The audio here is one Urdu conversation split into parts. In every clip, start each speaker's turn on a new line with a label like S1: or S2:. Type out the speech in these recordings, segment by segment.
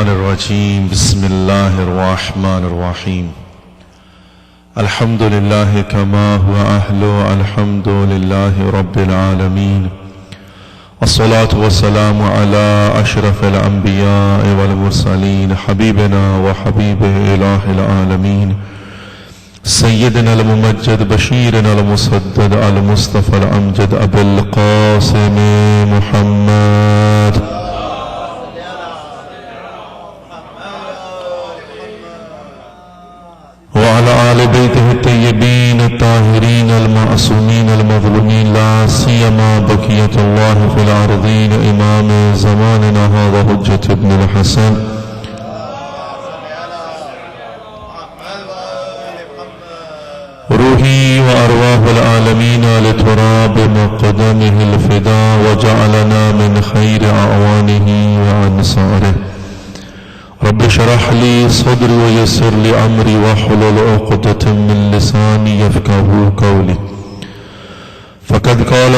S1: الرجيم بسم الله الرحمن الرحيم الحمد لله كما هو أهله الحمد لله رب العالمين الصلاة والسلام على أشرف الأنبياء والمرسلين حبيبنا وحبيب إله العالمين سيدنا الممجد بشيرنا المسدد المصطفى الأمجد أبي القاسم محمد وعلى آل بيته الطيبين الطاهرين المعصومين المظلومين لا سيما بقية الله في الأرضين إمام زماننا هذا حجة ابن الحسن روحي وأرواح العالمين لتراب مقدمه الفداء وجعلنا من خير أعوانه وأنصاره رب اشرح لي صدري ويسر لي أمري واحلل عقدة من لساني يفقهوا قولي فقد قال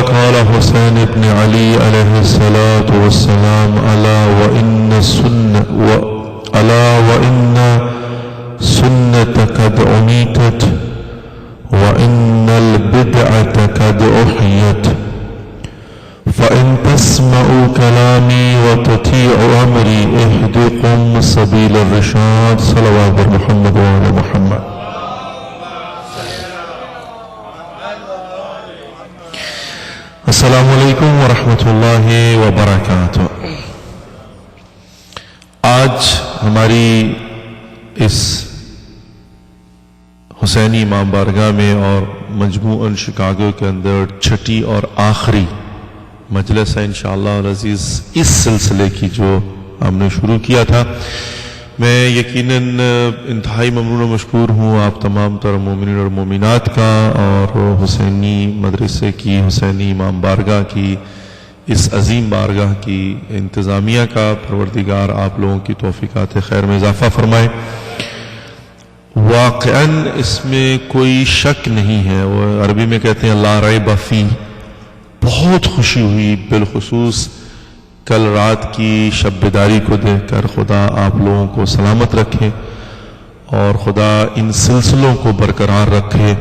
S1: حسين بن علي عليه الصلاة والسلام ألا وإن سنة قد أميتت وإن البدعة قد أحيت فإن تسمعوا كلامي وتطيعوا أمري اهدكم سبيل الرشاد صلوات محمد وعلى محمد. السلام علیکم ورحمۃ اللہ وبرکاتہ. آج ہماری اس حسینی امام بارگاہ میں اور مجموعاً شکاگو کے اندر چھٹی اور آخری مجلس ہے انشاءاللہ العزیز اس سلسلے کی جو ہم نے شروع کیا تھا. میں یقیناً انتہائی ممنون و مشکور ہوں آپ تمام تر مومنین اور مومنات کا اور حسینی مدرسے کی حسینی امام بارگاہ کی اس عظیم بارگاہ کی انتظامیہ کا. پروردگار آپ لوگوں کی توفیقات خیر میں اضافہ فرمائے. واقعاً اس میں کوئی شک نہیں ہے, وہ عربی میں کہتے ہیں لا ریب فیہ. بہت خوشی ہوئی بالخصوص کل رات کی شب بیداری کو دیکھ کر. خدا آپ لوگوں کو سلامت رکھے اور خدا ان سلسلوں کو برقرار رکھے.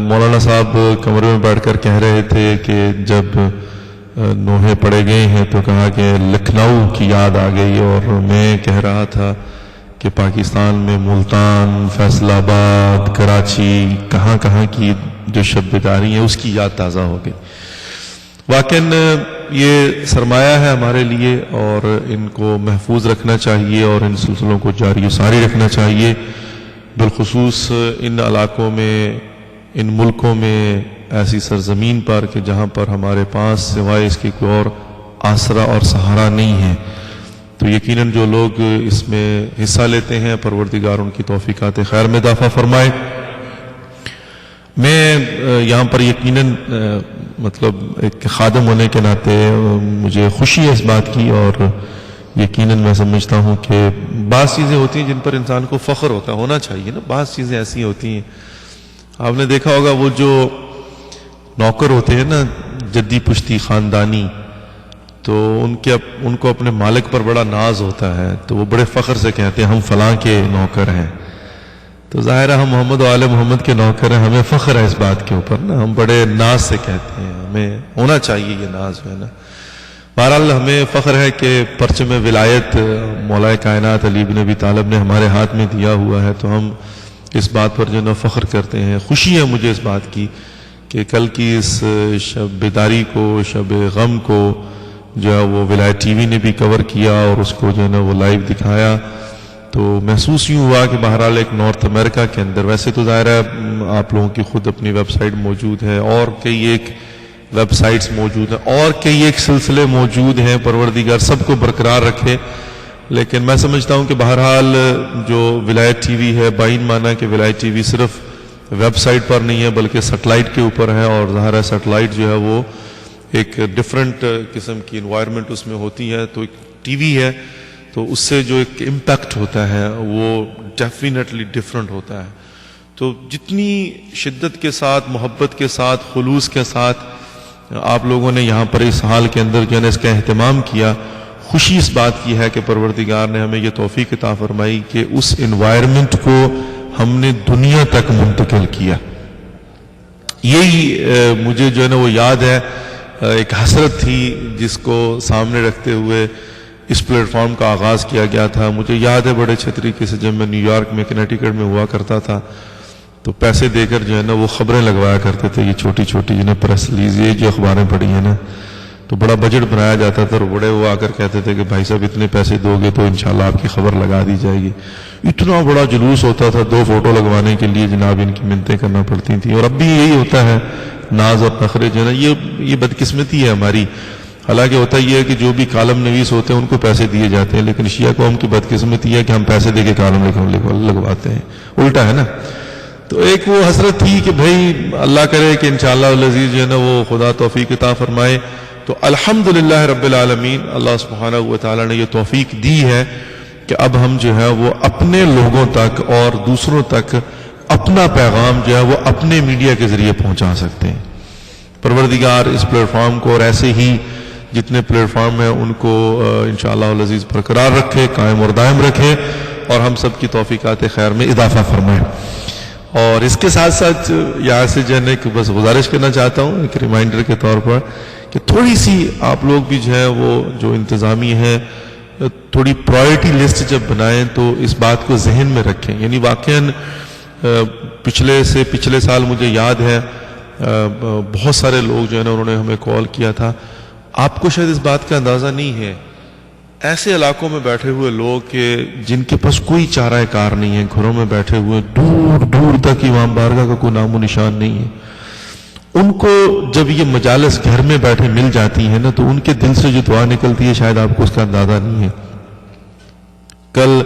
S1: مولانا صاحب کمرے میں بیٹھ کر کہہ رہے تھے کہ جب نوحے پڑے گئے ہیں تو کہا کہ لکھنؤ کی یاد آ گئی, اور میں کہہ رہا تھا کہ پاکستان میں ملتان, فیصل آباد, کراچی, کہاں کہاں کی جو شب بیداری ہے اس کی یاد تازہ ہو گئی. واقعاً یہ سرمایہ ہے ہمارے لیے اور ان کو محفوظ رکھنا چاہیے اور ان سلسلوں کو جاری و ساری رکھنا چاہیے, بالخصوص ان علاقوں میں, ان ملکوں میں, ایسی سرزمین پر کہ جہاں پر ہمارے پاس سوائے اس کے کوئی اور آسرا اور سہارا نہیں ہے. تو یقیناً جو لوگ اس میں حصہ لیتے ہیں پروردگار ان کی توفیقات خیر میں اضافہ فرمائے. میں یہاں پر یقیناً مطلب ایک خادم ہونے کے ناطے مجھے خوشی ہے اس بات کی, اور یقیناً میں سمجھتا ہوں کہ بعض چیزیں ہوتی ہیں جن پر انسان کو فخر ہونا چاہیے نا. بعض چیزیں ایسی ہوتی ہیں, آپ نے دیکھا ہوگا وہ جو نوکر ہوتے ہیں نا جدی پشتی خاندانی, تو ان کو اپنے مالک پر بڑا ناز ہوتا ہے, تو وہ بڑے فخر سے کہتے ہیں ہم فلاں کے نوکر ہیں. تو ظاہر ہے ہم محمد و آل محمد کے نوکر ہیں, ہمیں فخر ہے اس بات کے اوپر نا, ہم بڑے ناز سے کہتے ہیں, ہمیں ہونا چاہیے یہ ناز ہے نا. بہرحال ہمیں فخر ہے کہ پرچم ولایت مولا کائنات علی بن ابی طالب نے ہمارے ہاتھ میں دیا ہوا ہے, تو ہم اس بات پر جو نا فخر کرتے ہیں. خوشی ہے مجھے اس بات کی کہ کل کی اس شب بیداری کو, شب غم کو جو ہے وہ ولایت ٹی وی نے بھی کور کیا اور اس کو جو ہے نا وہ لائیو دکھایا. تو محسوس یوں ہوا کہ بہرحال ایک نارتھ امریکہ کے اندر, ویسے تو ظاہر ہے آپ لوگوں کی خود اپنی ویب سائٹ موجود ہے اور کئی ایک ویب سائٹس موجود ہیں اور کئی ایک سلسلے موجود ہیں, پروردگار سب کو برقرار رکھے. لیکن میں سمجھتا ہوں کہ بہرحال جو ولایت ٹی وی ہے, بائن مانا کہ ولایت ٹی وی صرف ویب سائٹ پر نہیں ہے بلکہ سیٹلائٹ کے اوپر ہے, اور ظاہر ہے سیٹلائٹ جو ہے وہ ایک ڈیفرنٹ قسم کی انوائرمنٹ اس میں ہوتی ہے. تو ایک ٹی وی ہے تو اس سے جو ایک امپیکٹ ہوتا ہے وہ ڈیفینیٹلی ڈیفرنٹ ہوتا ہے. تو جتنی شدت کے ساتھ, محبت کے ساتھ, خلوص کے ساتھ آپ لوگوں نے یہاں پر اس حال کے اندر جو ہے اس کا اہتمام کیا, خوشی اس بات کی ہے کہ پروردگار نے ہمیں یہ توفیق عطا فرمائی کہ اس انوائرمنٹ کو ہم نے دنیا تک منتقل کیا. یہی مجھے جو ہے نا وہ یاد ہے، ایک حسرت تھی جس کو سامنے رکھتے ہوئے اس پلیٹ فارم کا آغاز کیا گیا تھا. مجھے یاد ہے بڑے اچھے طریقے سے جب میں نیو یارک میں کنیکٹیکٹ میں ہوا کرتا تھا تو پیسے دے کر جو ہے نا وہ خبریں لگوایا کرتے تھے، یہ چھوٹی چھوٹی جنہیں پریس ریلیز، یہ جو اخباریں پڑھی ہیں نا، تو بڑا بجٹ بنایا جاتا تھا اور بڑے وہ آ کر کہتے تھے کہ بھائی صاحب اتنے پیسے دو گے تو انشاءاللہ آپ کی خبر لگا دی جائے گی. اتنا بڑا جلوس ہوتا تھا 2 فوٹو لگوانے کے لیے، جناب ان کی منتیں کرنا پڑتی تھیں. اور اب بھی یہی ہوتا ہے، ناز اور نخرے جو ہے نا، یہ بدقسمتی ہے ہماری. حالانکہ ہوتا یہ ہے کہ جو بھی کالم نویس ہوتے ہیں ان کو پیسے دیے جاتے ہیں، لیکن شیعہ قوم کی بدقسمتی ہے کہ ہم پیسے دے کے کالم لگواتے ہیں، الٹا ہے نا. تو ایک وہ حسرت تھی کہ بھائی اللہ کرے کہ انشاءاللہ العزیز جو ہے نا وہ خدا توفیق عطا فرمائے. تو الحمدللہ رب العالمین، اللہ سبحانہ و تعالیٰ نے یہ توفیق دی ہے کہ اب ہم جو ہے وہ اپنے لوگوں تک اور دوسروں تک اپنا پیغام جو ہے وہ اپنے میڈیا کے ذریعے پہنچا سکتے ہیں. پروردگار اس پلیٹ فارم کو اور ایسے ہی جتنے پلیٹ فارم ہیں ان کو انشاءاللہ العزیز برقرار رکھے، قائم اور دائم رکھے، اور ہم سب کی توفیقات خیر میں اضافہ فرمائے. اور اس کے ساتھ ساتھ یہاں سے جو ہے ایک بس گزارش کرنا چاہتا ہوں ایک ریمائنڈر کے طور پر کہ تھوڑی سی آپ لوگ بھی جو ہے وہ جو انتظامی ہیں تھوڑی پرائرٹی لسٹ جب بنائیں تو اس بات کو ذہن میں رکھیں. یعنی واقعاً پچھلے سال مجھے یاد ہے بہت سارے لوگ جو ہے نا انہوں نے ہمیں کال کیا تھا. آپ کو شاید اس بات کا اندازہ نہیں ہے، ایسے علاقوں میں بیٹھے ہوئے لوگ کہ جن کے پاس کوئی چارہ کار نہیں ہے، گھروں میں بیٹھے ہوئے، دور دور تک امام بارگاہ کا کوئی نام و نشان نہیں ہے، ان کو جب یہ مجالس گھر میں بیٹھے مل جاتی ہیں نا تو ان کے دل سے جو دعا نکلتی ہے شاید آپ کو اس کا اندازہ نہیں ہے. کل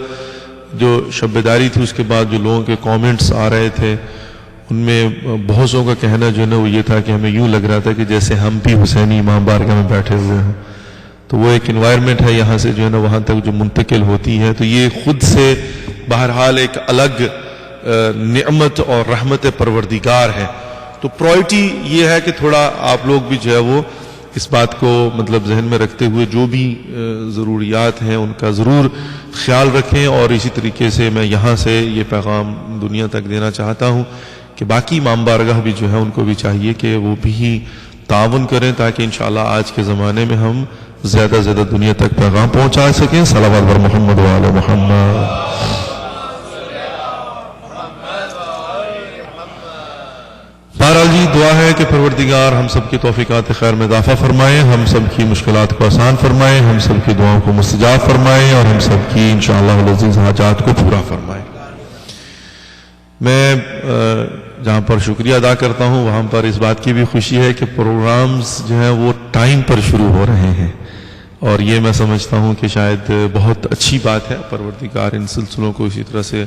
S1: جو شب بیداری تھی اس کے بعد جو لوگوں کے کامنٹس آ رہے تھے ان میں بہت سو کا کہنا جو ہے نا وہ یہ تھا کہ ہمیں یوں لگ رہا تھا کہ جیسے ہم بھی حسینی امام بارگاہ میں بیٹھے ہوئے ہیں. تو وہ ایک انوائرمنٹ ہے یہاں سے جو ہے نا وہاں تک جو منتقل ہوتی ہے، تو یہ خود سے بہرحال ایک الگ نعمت اور رحمت پروردگار ہے. تو پرائرٹی یہ ہے کہ تھوڑا آپ لوگ بھی جو ہے وہ اس بات کو مطلب ذہن میں رکھتے ہوئے جو بھی ضروریات ہیں ان کا ضرور خیال رکھیں. اور اسی طریقے سے میں یہاں سے یہ پیغام دنیا تک دینا چاہتا ہوں کہ باقی امام بارگاہ بھی جو ہے ان کو بھی چاہیے کہ وہ بھی تعاون کریں تاکہ انشاءاللہ آج کے زمانے میں ہم زیادہ سے زیادہ دنیا تک پیغام پہنچا سکیں. صلوات بر محمد و آل محمد. بہرحال جی دعا ہے کہ پروردگار ہم سب کی توفیقات خیر میں اضافہ فرمائے، ہم سب کی مشکلات کو آسان فرمائے، ہم سب کی دعاؤں کو مستجاب فرمائے اور ہم سب کی انشاءاللہ العزیز حاجات کو پورا فرمائے. میں جہاں پر شکریہ ادا کرتا ہوں وہاں پر اس بات کی بھی خوشی ہے کہ پروگرامز جو ہیں وہ ٹائم پر شروع ہو رہے ہیں، اور یہ میں سمجھتا ہوں کہ شاید بہت اچھی بات ہے. پروردگار ان سلسلوں کو اسی طرح سے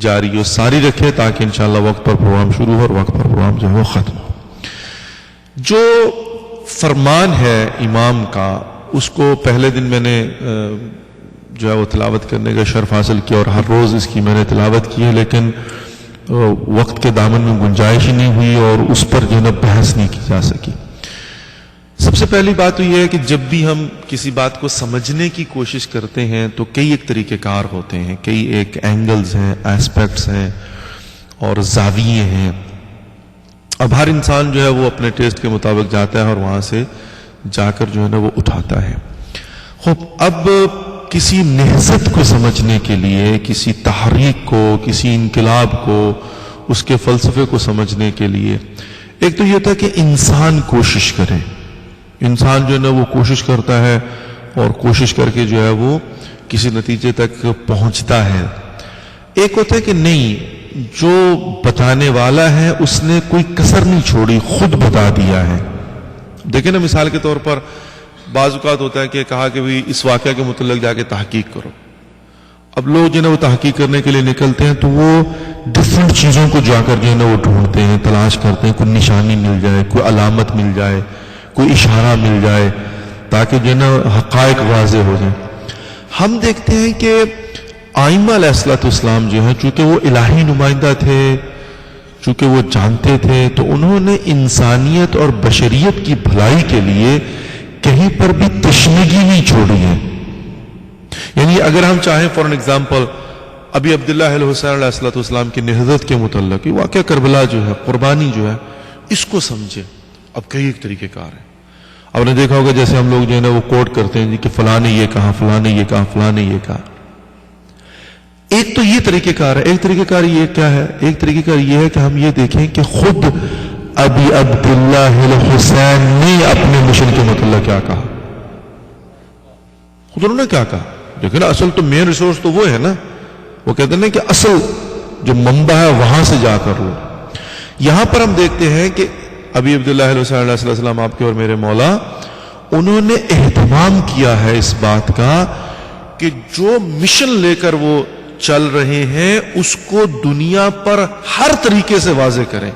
S1: جاری و ساری رکھے تاکہ انشاءاللہ وقت پر پروگرام شروع ہو اور وقت پر پروگرام جو ہے وہ ختم ہو. جو فرمان ہے امام کا اس کو پہلے دن میں نے جو ہے وہ تلاوت کرنے کا شرف حاصل کیا اور ہر روز اس کی میں نے تلاوت کی ہے، لیکن وقت کے دامن میں گنجائش ہی نہیں ہوئی اور اس پر جو ہے نا بحث نہیں کی جا سکی. سب سے پہلی بات تو یہ ہے کہ جب بھی ہم کسی بات کو سمجھنے کی کوشش کرتے ہیں تو کئی ایک طریقہ کار ہوتے ہیں، کئی ایک اینگلز ہیں، ایسپیکٹس ہیں اور زاویے ہیں. اب ہر انسان جو ہے وہ اپنے ٹیسٹ کے مطابق جاتا ہے اور وہاں سے جا کر جو ہے نا وہ اٹھاتا ہے. خوب اب کسی نہضت کو سمجھنے کے لیے، کسی تحریک کو، کسی انقلاب کو، اس کے فلسفے کو سمجھنے کے لیے ایک تو یہ تھا کہ انسان کوشش کرے. انسان جو ہے نا وہ کوشش کرتا ہے اور کوشش کر کے جو ہے وہ کسی نتیجے تک پہنچتا ہے. ایک ہوتا ہے کہ نہیں، جو بتانے والا ہے اس نے کوئی کسر نہیں چھوڑی، خود بتا دیا ہے. دیکھیں نا مثال کے طور پر بعض اوقات ہوتا ہے کہ کہا کہ بھی اس واقعہ کے متعلق جا کے تحقیق کرو. اب لوگ جو ہے نا وہ تحقیق کرنے کے لیے نکلتے ہیں تو وہ ڈفرنٹ چیزوں کو جا کر جو ہے نا وہ ڈھونڈتے ہیں، تلاش کرتے ہیں، کوئی نشانی مل جائے، کوئی علامت مل جائے، کوئی اشارہ مل جائے تاکہ جو ہے نا حقائق واضح ہو جائیں. ہم دیکھتے ہیں کہ آئمہ علیہ الصلوۃ والسلام جو ہیں چونکہ وہ الہی نمائندہ تھے، چونکہ وہ جانتے تھے، تو انہوں نے انسانیت اور بشریت کی بھلائی کے لیے کہیں پر بھی تشنگی نہیں چھوڑی ہے. یعنی اگر ہم چاہیں فار این ایگزامپل ابھی عبداللہ الحسین علیہ الصلوۃ والسلام کی نہضت کے متعلق واقعہ کربلا جو ہے، قربانی جو ہے، اس کو سمجھیں. اب کئی ایک طریقہ کار ہیں. آپ نے دیکھا ہوگا جیسے ہم لوگ جو ہے نا وہ کوٹ کرتے ہیں کہ فلاں نے یہ کہا، فلاں نے یہ کہا، فلاں نے یہ کہا. ایک تو یہ طریقہ کار ہے. ایک طریقہ کار یہ کیا ہے؟ ایک طریقہ کار یہ ہے کہ ہم یہ دیکھیں کہ خود ابی عبداللہ الحسین نے اپنے مشن کے متعلق کیا کہا. خود انہوں نے کیا کہا؟ لیکن اصل تو مین ریسورس تو وہ ہے نا. وہ کہتے ہیں کہ اصل جو منبع ہے وہاں سے جا کر لو. یہاں پر ہم دیکھتے ہیں کہ ابی عبداللہ الحسین علیہ السلام آپ کے اور میرے مولا، انہوں نے اہتمام کیا ہے اس بات کا کہ جو مشن لے کر وہ چل رہے ہیں اس کو دنیا پر ہر طریقے سے واضح کریں.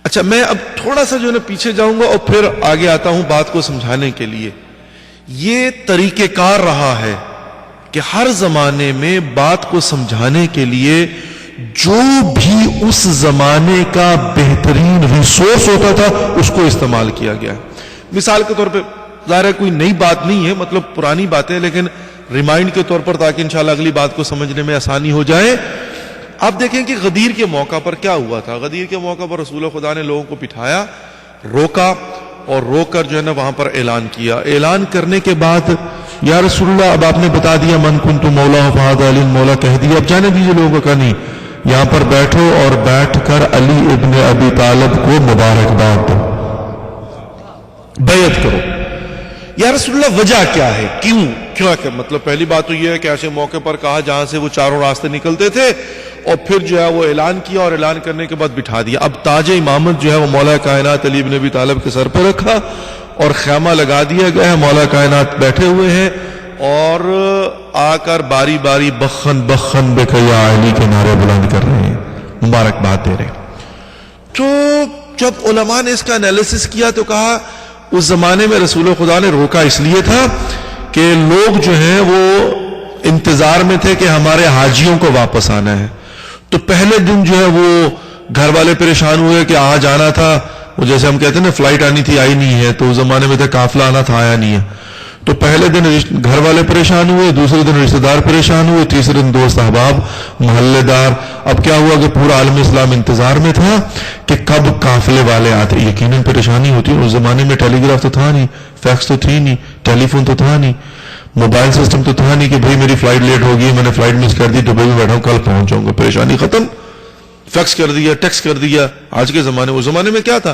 S1: اچھا، میں اب تھوڑا سا جو ہے نا پیچھے جاؤں گا اور پھر آگے آتا ہوں بات کو سمجھانے کے لیے. یہ طریقہ کار رہا ہے کہ ہر زمانے میں بات کو سمجھانے کے لیے جو بھی اس زمانے کا بہترین ریسورس ہوتا تھا اس کو استعمال کیا گیا. مثال کے طور پہ ظاہر ہے کوئی نئی بات نہیں ہے، مطلب پرانی باتیں، لیکن ریمائنڈ کے طور پر تاکہ انشاءاللہ اگلی بات کو سمجھنے میں آسانی ہو جائے. آپ دیکھیں کہ غدیر کے موقع پر کیا ہوا تھا. غدیر کے موقع پر رسول خدا نے لوگوں کو بٹھایا، روکا، اور روک کر جو ہے نا وہاں پر اعلان کیا. اعلان کرنے کے بعد یا رسول اللہ اب آپ نے بتا دیا من کنت مولا فہذا علی مولا کہہ دیا، اب جانے دیجیے لوگوں کا. نہیں، یہاں پر بیٹھو اور بیٹھ کر علی ابن ابی طالب کو مبارکباد دو، بیعت کرو. یا رسول اللہ وجہ کیا ہے؟ کیوں کہ مطلب پہلی بات تو یہ ہے کہ ایسے موقع پر کہا جہاں سے وہ چاروں راستے نکلتے تھے، اور پھر جو ہے وہ اعلان کیا اور اعلان کرنے کے بعد بٹھا دیا. اب تاج امامت جو ہے وہ مولا کائنات علی ابن ابی طالب کے سر پہ رکھا اور خیمہ لگا دیا گیا ہے. مولا کائنات بیٹھے ہوئے ہیں اور آ کر باری باری بخن بخن بک یا علی کے نعرے بلند کر رہے ہیں، مبارکباد دے رہے ہیں. تو جب علماء نے اس کا انالیسس کیا تو کہا اس زمانے میں رسول خدا نے روکا اس لیے تھا کہ لوگ جو ہیں وہ انتظار میں تھے کہ ہمارے حاجیوں کو واپس آنا ہے. تو پہلے دن جو ہے وہ گھر والے پریشان ہوئے کہ آج آنا تھا، وہ جیسے ہم کہتے ہیں نا فلائٹ آنی تھی آئی نہیں ہے، تو اس زمانے میں تھا قافلہ آنا تھا آیا نہیں ہے. تو پہلے دن گھر والے پریشان ہوئے، دوسرے دن رشتہ دار پریشان ہوئے، تیسرے دن دوست احباب محلے دار. اب کیا ہوا کہ پورا عالم اسلام انتظار میں تھا کہ کب قافلے والے آتے. یقیناً پریشانی ہوتی ہے. اس زمانے میں ٹیلی گراف تو تھا نہیں، فیکس تو تھی نہیں، ٹیلی فون تو تھا نہیں، موبائل سسٹم تو تھا نہیں کہ بھئی میری فلائٹ لیٹ ہوگی، میں نے فلائٹ مس کر دی، دبئی میں بیٹھا ہوں، کل پہنچ جاؤں گا. پریشانی ختم، فیکس کر دیا، ٹیکس کر دیا. آج کے زمانے میں، اس زمانے میں کیا تھا؟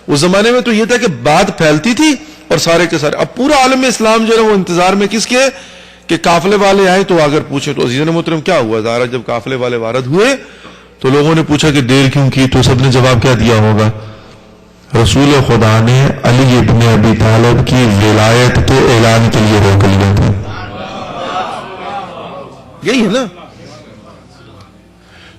S1: اس زمانے میں تو یہ تھا کہ بات پھیلتی تھی اور سارے کے سارے. اب پورا عالم اسلام جو ہے وہ انتظار میں کس کے کہ قافلے والے آئے تو اگر پوچھیں تو عزیزان محترم کیا ہوا؟ ظاہر جب قافلے والے وارد ہوئے تو لوگوں نے پوچھا کہ دیر کیوں کی؟ تو سب نے جواب کیا دیا ہوگا؟ رسول خدا نے علی ابن ابی طالب کی ولایت کے اعلان کے لیے روک لیا تھا. یہی ہے نا.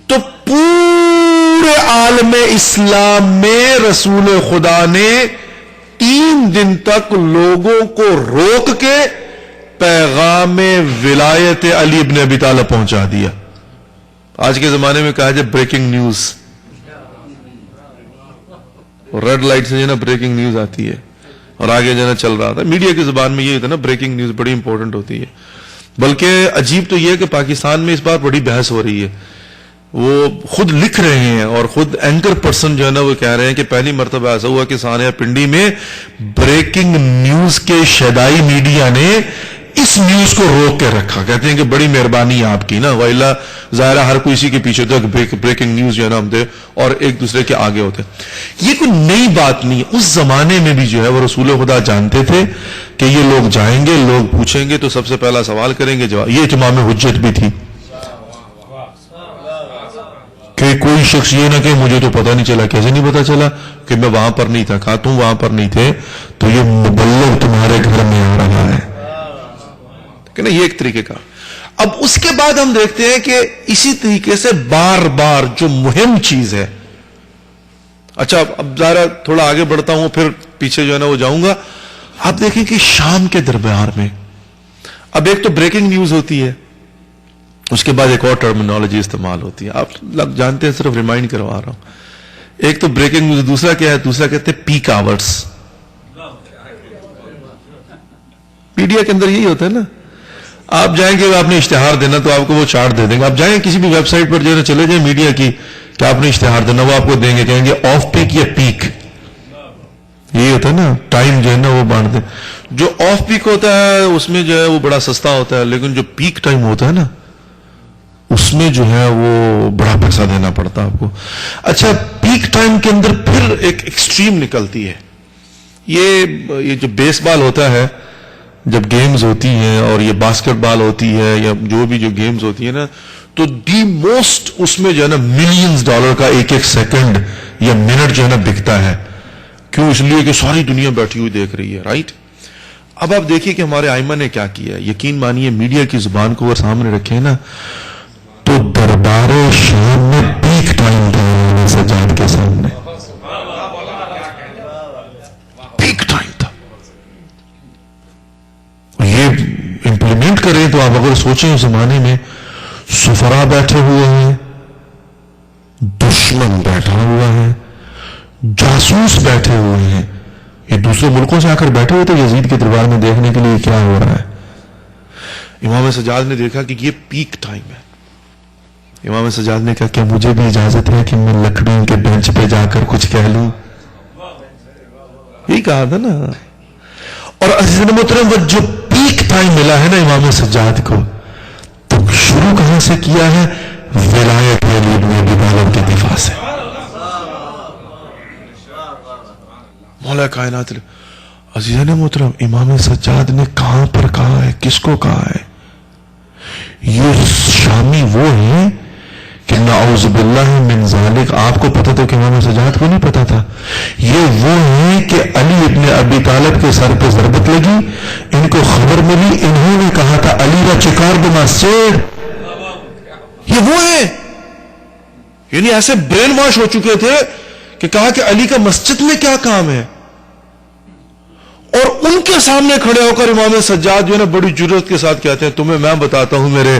S1: تو پورے عالم اسلام میں رسول خدا نے 3 دن تک لوگوں کو روک کے پیغام ولایت علی ابن ابی طالب پہنچا دیا. آج کے زمانے میں کہا جائے بریکنگ نیوز، ریڈ لائٹ سے جو نا بریکنگ نیوز آتی ہے اور آگے جو نا چل رہا تھا. میڈیا کی زبان میں یہ تھا نا بریکنگ نیوز بڑی امپورٹنٹ ہوتی ہے. بلکہ عجیب تو یہ ہے کہ پاکستان میں اس بار بڑی بحث ہو رہی ہے. وہ خود لکھ رہے ہیں اور خود اینکر پرسن جو ہے نا وہ کہہ رہے ہیں کہ پہلی مرتبہ ایسا ہوا کہ سانحہ پنڈی میں بریکنگ نیوز کے شیدائی میڈیا نے اس نیوز کو روک کے رکھا. کہتے ہیں کہ بڑی مہربانی آپ کی نا، وائلہ ظاہرہ ہر کوئی اسی کے پیچھے تھا کہ بریکنگ نیوز جو ہے نا ہم دے اور ایک دوسرے کے آگے ہوتے. یہ کوئی نئی بات نہیں. اس زمانے میں بھی جو ہے وہ رسول خدا جانتے تھے کہ یہ لوگ جائیں گے، لوگ پوچھیں گے تو سب سے پہلا سوال کریں گے جواب. یہ اتمام حجت بھی تھی کہ کوئی شخص یہ نہ کہ مجھے تو پتہ نہیں چلا. کیسے نہیں پتہ چلا؟ کہ میں وہاں پر نہیں تھا. کہا تم وہاں پر نہیں تھے تو یہ مبلغ تمہارے گھر میں آ رہا ہے کہ نہیں. یہ ایک طریقے کا. اب اس کے بعد ہم دیکھتے ہیں کہ اسی طریقے سے بار بار جو مہم چیز ہے. اچھا اب ذرا تھوڑا آگے بڑھتا ہوں پھر پیچھے جو ہے نا وہ جاؤں گا. آپ دیکھیں کہ شام کے دربار میں اب ایک تو بریکنگ نیوز ہوتی ہے، اس کے بعد ایک اور ٹرمینالوجی استعمال ہوتی ہے. آپ لوگ جانتے ہیں، صرف ریمائنڈ کروا رہا ہوں. ایک تو بریکنگ نیوز، دوسرا کیا ہے؟ دوسرا کہتے ہیں پیک آورس. میڈیا کے اندر یہی ہوتا ہے نا آپ جائیں گے آپ نے اشتہار دینا تو آپ کو وہ چارٹ دے دیں گے. آپ جائیں کسی بھی ویب سائٹ پر جو ہے چلے جائیں میڈیا کی کہ آپ نے اشتہار دینا, وہ آپ کو دیں گے, کہیں گے آف پیک یا پیک. یہی ہوتا ہے نا, ٹائم جو ہے نا وہ بانٹ دیں. جو آف پیک ہوتا ہے اس میں جو ہے وہ بڑا سستا ہوتا ہے, لیکن جو پیک ٹائم ہوتا ہے نا اس میں جو ہے وہ بڑا پیسہ دینا پڑتا ہے آپ کو. اچھا, پیک ٹائم کے اندر پھر ایک ایکسٹریم نکلتی ہے. یہ جو بیس بال ہوتا ہے, جب گیمز ہوتی ہیں, اور یہ باسکٹ بال ہوتی ہے, یا جو بھی جو گیمز ہوتی ہے نا, تو دی موسٹ اس میں جو ہے نا ملینز ڈالر کا ایک ایک سیکنڈ یا منٹ جو ہے نا بکتا ہے. کیوں؟ اس لیے کہ ساری دنیا بیٹھی ہوئی دیکھ رہی ہے, رائٹ. اب آپ دیکھیے کہ ہمارے ائمہ نے کیا کیا ہے. یقین مانیے میڈیا کی زبان کو اگر سامنے رکھیں نا تو دربار شام میں پیک ٹائم تھا سجاد کے سامنے, پیک ٹائم تھا. یہ امپلیمنٹ کریں تو آپ اگر سوچیں اس زمانے میں سفرا بیٹھے ہوئے ہیں, دشمن بیٹھا ہوا ہے, جاسوس بیٹھے ہوئے ہیں, یہ دوسرے ملکوں سے آ کر بیٹھے ہوئے تھے یزید کے دربار میں دیکھنے کے لیے کیا ہو رہا ہے. امام سجاد نے دیکھا کہ یہ پیک ٹائم ہے. امام سجاد نے کہا کہ مجھے بھی اجازت ہے کہ میں لکڑیوں کے بینچ پہ جا کر کچھ کہہ لوں. یہی کہا تھا نا. اور عزیزان محترم, جو پیک ٹائم ملا ہے نا امام سجاد کو, تو شروع کہاں سے کیا ہے؟ ولایت علی بن ابی طالب کے دفاع سے. مولا کائنات. عزیزان محترم, امام سجاد نے کہاں پر کہا ہے, کس کو کہا ہے؟ یہ شامی وہ ہیں کہ نعوذ باللہ من ذالک. آپ کو پتا تھا کہ امام سجاد کو نہیں پتا تھا. یہ وہ ہیں کہ علی ابن ابی طالب کے سر پہ ضربت لگی, ان کو خبر ملی, انہوں نے کہا تھا علی را چکار بنا سیڑ. یہ وہ ہیں, یعنی ایسے برین واش ہو چکے تھے کہ کہا کہ علی کا مسجد میں کیا کام ہے. اور ان کے سامنے کھڑے ہو کر امام سجاد جو ہے نا بڑی جرات کے ساتھ کہتے ہیں تمہیں میں بتاتا ہوں میرے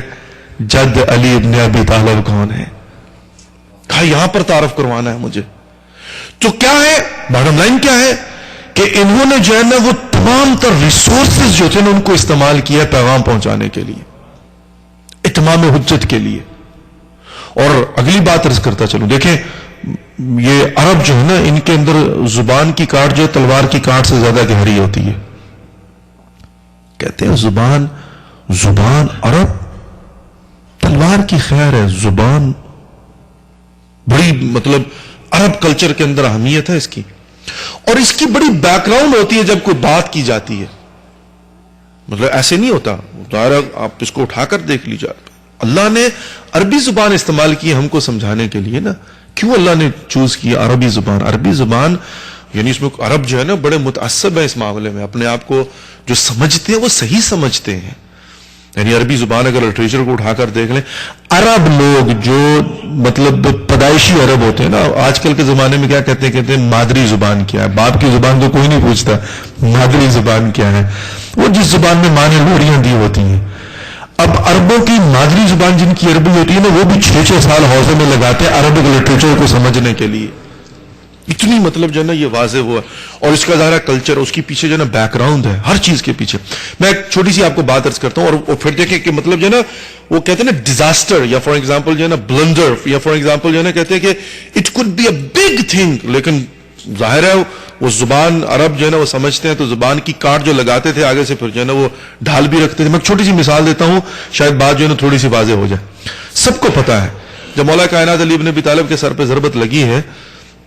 S1: جد علی ابن ابی طالب کون ہے. کہا یہاں پر تعارف کروانا ہے مجھے. تو کیا ہے باٹم لائن, کیا ہے کہ انہوں نے جو ہے نا وہ تمام تر ریسورسز جو تھے نا ان کو استعمال کیا پیغام پہنچانے کے لیے, اتمام حجت کے لیے. اور اگلی بات عرض کرتا چلوں, دیکھیں یہ عرب جو ہے نا ان کے اندر زبان کی کاٹ جو ہے تلوار کی کاٹ سے زیادہ گہری ہوتی ہے. کہتے ہیں زبان عرب تلوار کی خیر ہے, زبان بڑی مطلب عرب کلچر کے اندر اہمیت ہے اس کی, اور اس کی بڑی بیک گراؤنڈ ہوتی ہے جب کوئی بات کی جاتی ہے. مطلب ایسے نہیں ہوتا, آپ اس کو اٹھا کر دیکھ لیجیے. اللہ نے عربی زبان استعمال کی ہم کو سمجھانے کے لیے نا. کیوں اللہ نے چوز کیا عربی زبان؟ عربی زبان یعنی اس میں عرب جو ہے نا بڑے متعصب ہیں اس معاملے میں, اپنے آپ کو جو سمجھتے ہیں وہ صحیح سمجھتے ہیں. یعنی عربی زبان اگر لٹریچر کو اٹھا کر دیکھ لیں, عرب لوگ جو مطلب پیدائشی عرب ہوتے ہیں نا, آج کل کے زمانے میں کیا کہتے ہیں مادری زبان کیا ہے. باپ کی زبان تو کوئی نہیں پوچھتا, مادری زبان کیا ہے, وہ جس زبان میں ماں نے لوریاں دی ہوتی ہیں. اب عربوں کی مادری زبان جن کی عربی ہوتی ہے نا وہ بھی 6 سال حوزے میں لگاتے ہیں عربک لٹریچر کو سمجھنے کے لیے. اتنی مطلب جو ہے نا یہ واضح ہوا, اور اس کا ظاہرہ کلچر, اس کی پیچھے جو ہے نا بیک گراؤنڈ ہے ہر چیز کے پیچھے. میں ایک چھوٹی سی آپ کو بات عرض کرتا ہوں, اور پھر دیکھیں کہ مطلب جو ہے نا وہ کہتے ہیں نا ڈیزاسٹر, یا فار ایگزامپل جو ہے نا بلنڈر, یا فار ایگزامپل جو ہے نا کہتے ہیں کہ it could be a big thing, لیکن ظاہر ہے وہ زبان عرب جو ہے نا وہ سمجھتے ہیں تو زبان کی کاٹ جو لگاتے تھے آگے سے پھر جو ہے نا وہ ڈھال بھی رکھتے تھے. میں چھوٹی سی مثال دیتا ہوں شاید بات جو ہے نا تھوڑی سی واضح ہو جائے. سب کو پتا ہے جب مولا کائنات علی ابن ابی طالب کے سر پہ ضربت لگی ہے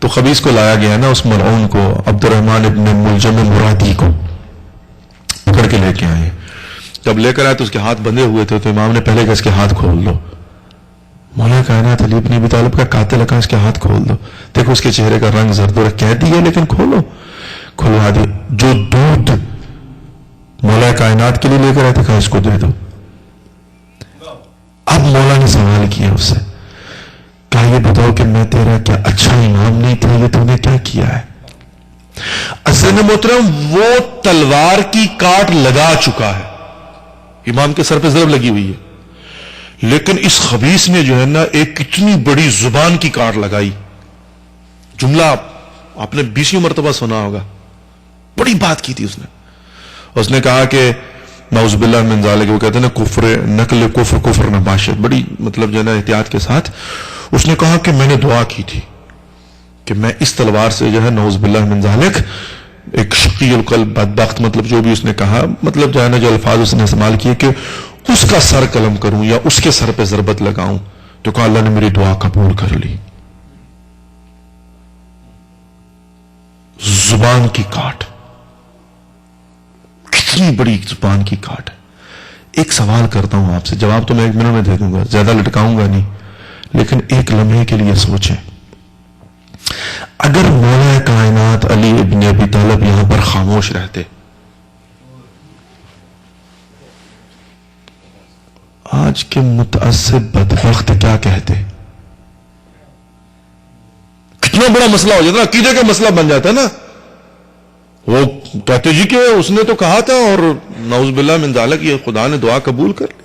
S1: تو خبیث کو لایا گیا نا, اس ملعون کو, عبد الرحمن ابن ملجم مرادی کو پکڑ کے لے کے آئے. جب لے کر آئے تو اس کے ہاتھ بندھے ہوئے تھے, تو امام نے پہلے کہ اس کے ہاتھ کھول دو. مولا کائنات علی ابن ابی طالب کا قاتل کا اس کے ہاتھ کھول دو. دیکھو اس کے چہرے کا رنگ زرد و کہہ دیا لیکن کھولو, کھلوا دیا. جو دودھ مولا کائنات کے لیے لے کر آئے تھے کہا اس کو دے دو. اب مولا نے سوال کیا اس سے, کہا یہ بتاؤ کہ میں تیرا کیا اچھا امام نہیں تھا, یہ تو نے کیا کیا ہے؟ عزیزان محترم وہ تلوار کی کاٹ لگا چکا ہے, امام کے سر پہ ضرب لگی ہوئی ہے, لیکن اس خبیث نے جو ہے نا ایک اتنی بڑی زبان کی کاٹ لگائی. جملہ آپ نے 20 مرتبہ سنا ہوگا, بڑی بات کی تھی اس نے. اس نے کہا کہ نعوذ باللہ من ذالک، وہ کہتے ہیں نا کفر نقل کفر کفر نباشت، بڑی مطلب جو ہے نا احتیاط کے ساتھ اس نے کہا کہ میں نے دعا کی تھی کہ میں اس تلوار سے جو ہے نعوذ باللہ من ذالک ایک شقی القلب بدبخت، مطلب جو بھی اس نے کہا، مطلب جو ہے نا جو الفاظ اس نے استعمال کیے کہ اس کا سر قلم کروں یا اس کے سر پہ ضربت لگاؤں، تو کہا اللہ نے میری دعا قبول کر لی۔ زبان کی کاٹ، کتنی بڑی زبان کی کاٹ ہے۔ ایک سوال کرتا ہوں آپ سے، جواب تو میں 1 منٹ میں دے دوں گا، زیادہ لٹکاؤں گا نہیں، لیکن ایک لمحے کے لیے سوچیں، اگر مولا کائنات علی ابن ابی طالب یہاں پر خاموش رہتے، آج کے متعصب بدبخت کیا کہتے؟ کتنا بڑا مسئلہ ہو جاتا ہے، عقیدے کا مسئلہ بن جاتا ہے نا۔ وہ کہتے جی کہ اس نے تو کہا تھا اور نعوذ باللہ من ذالک یہ خدا نے دعا قبول کر لی۔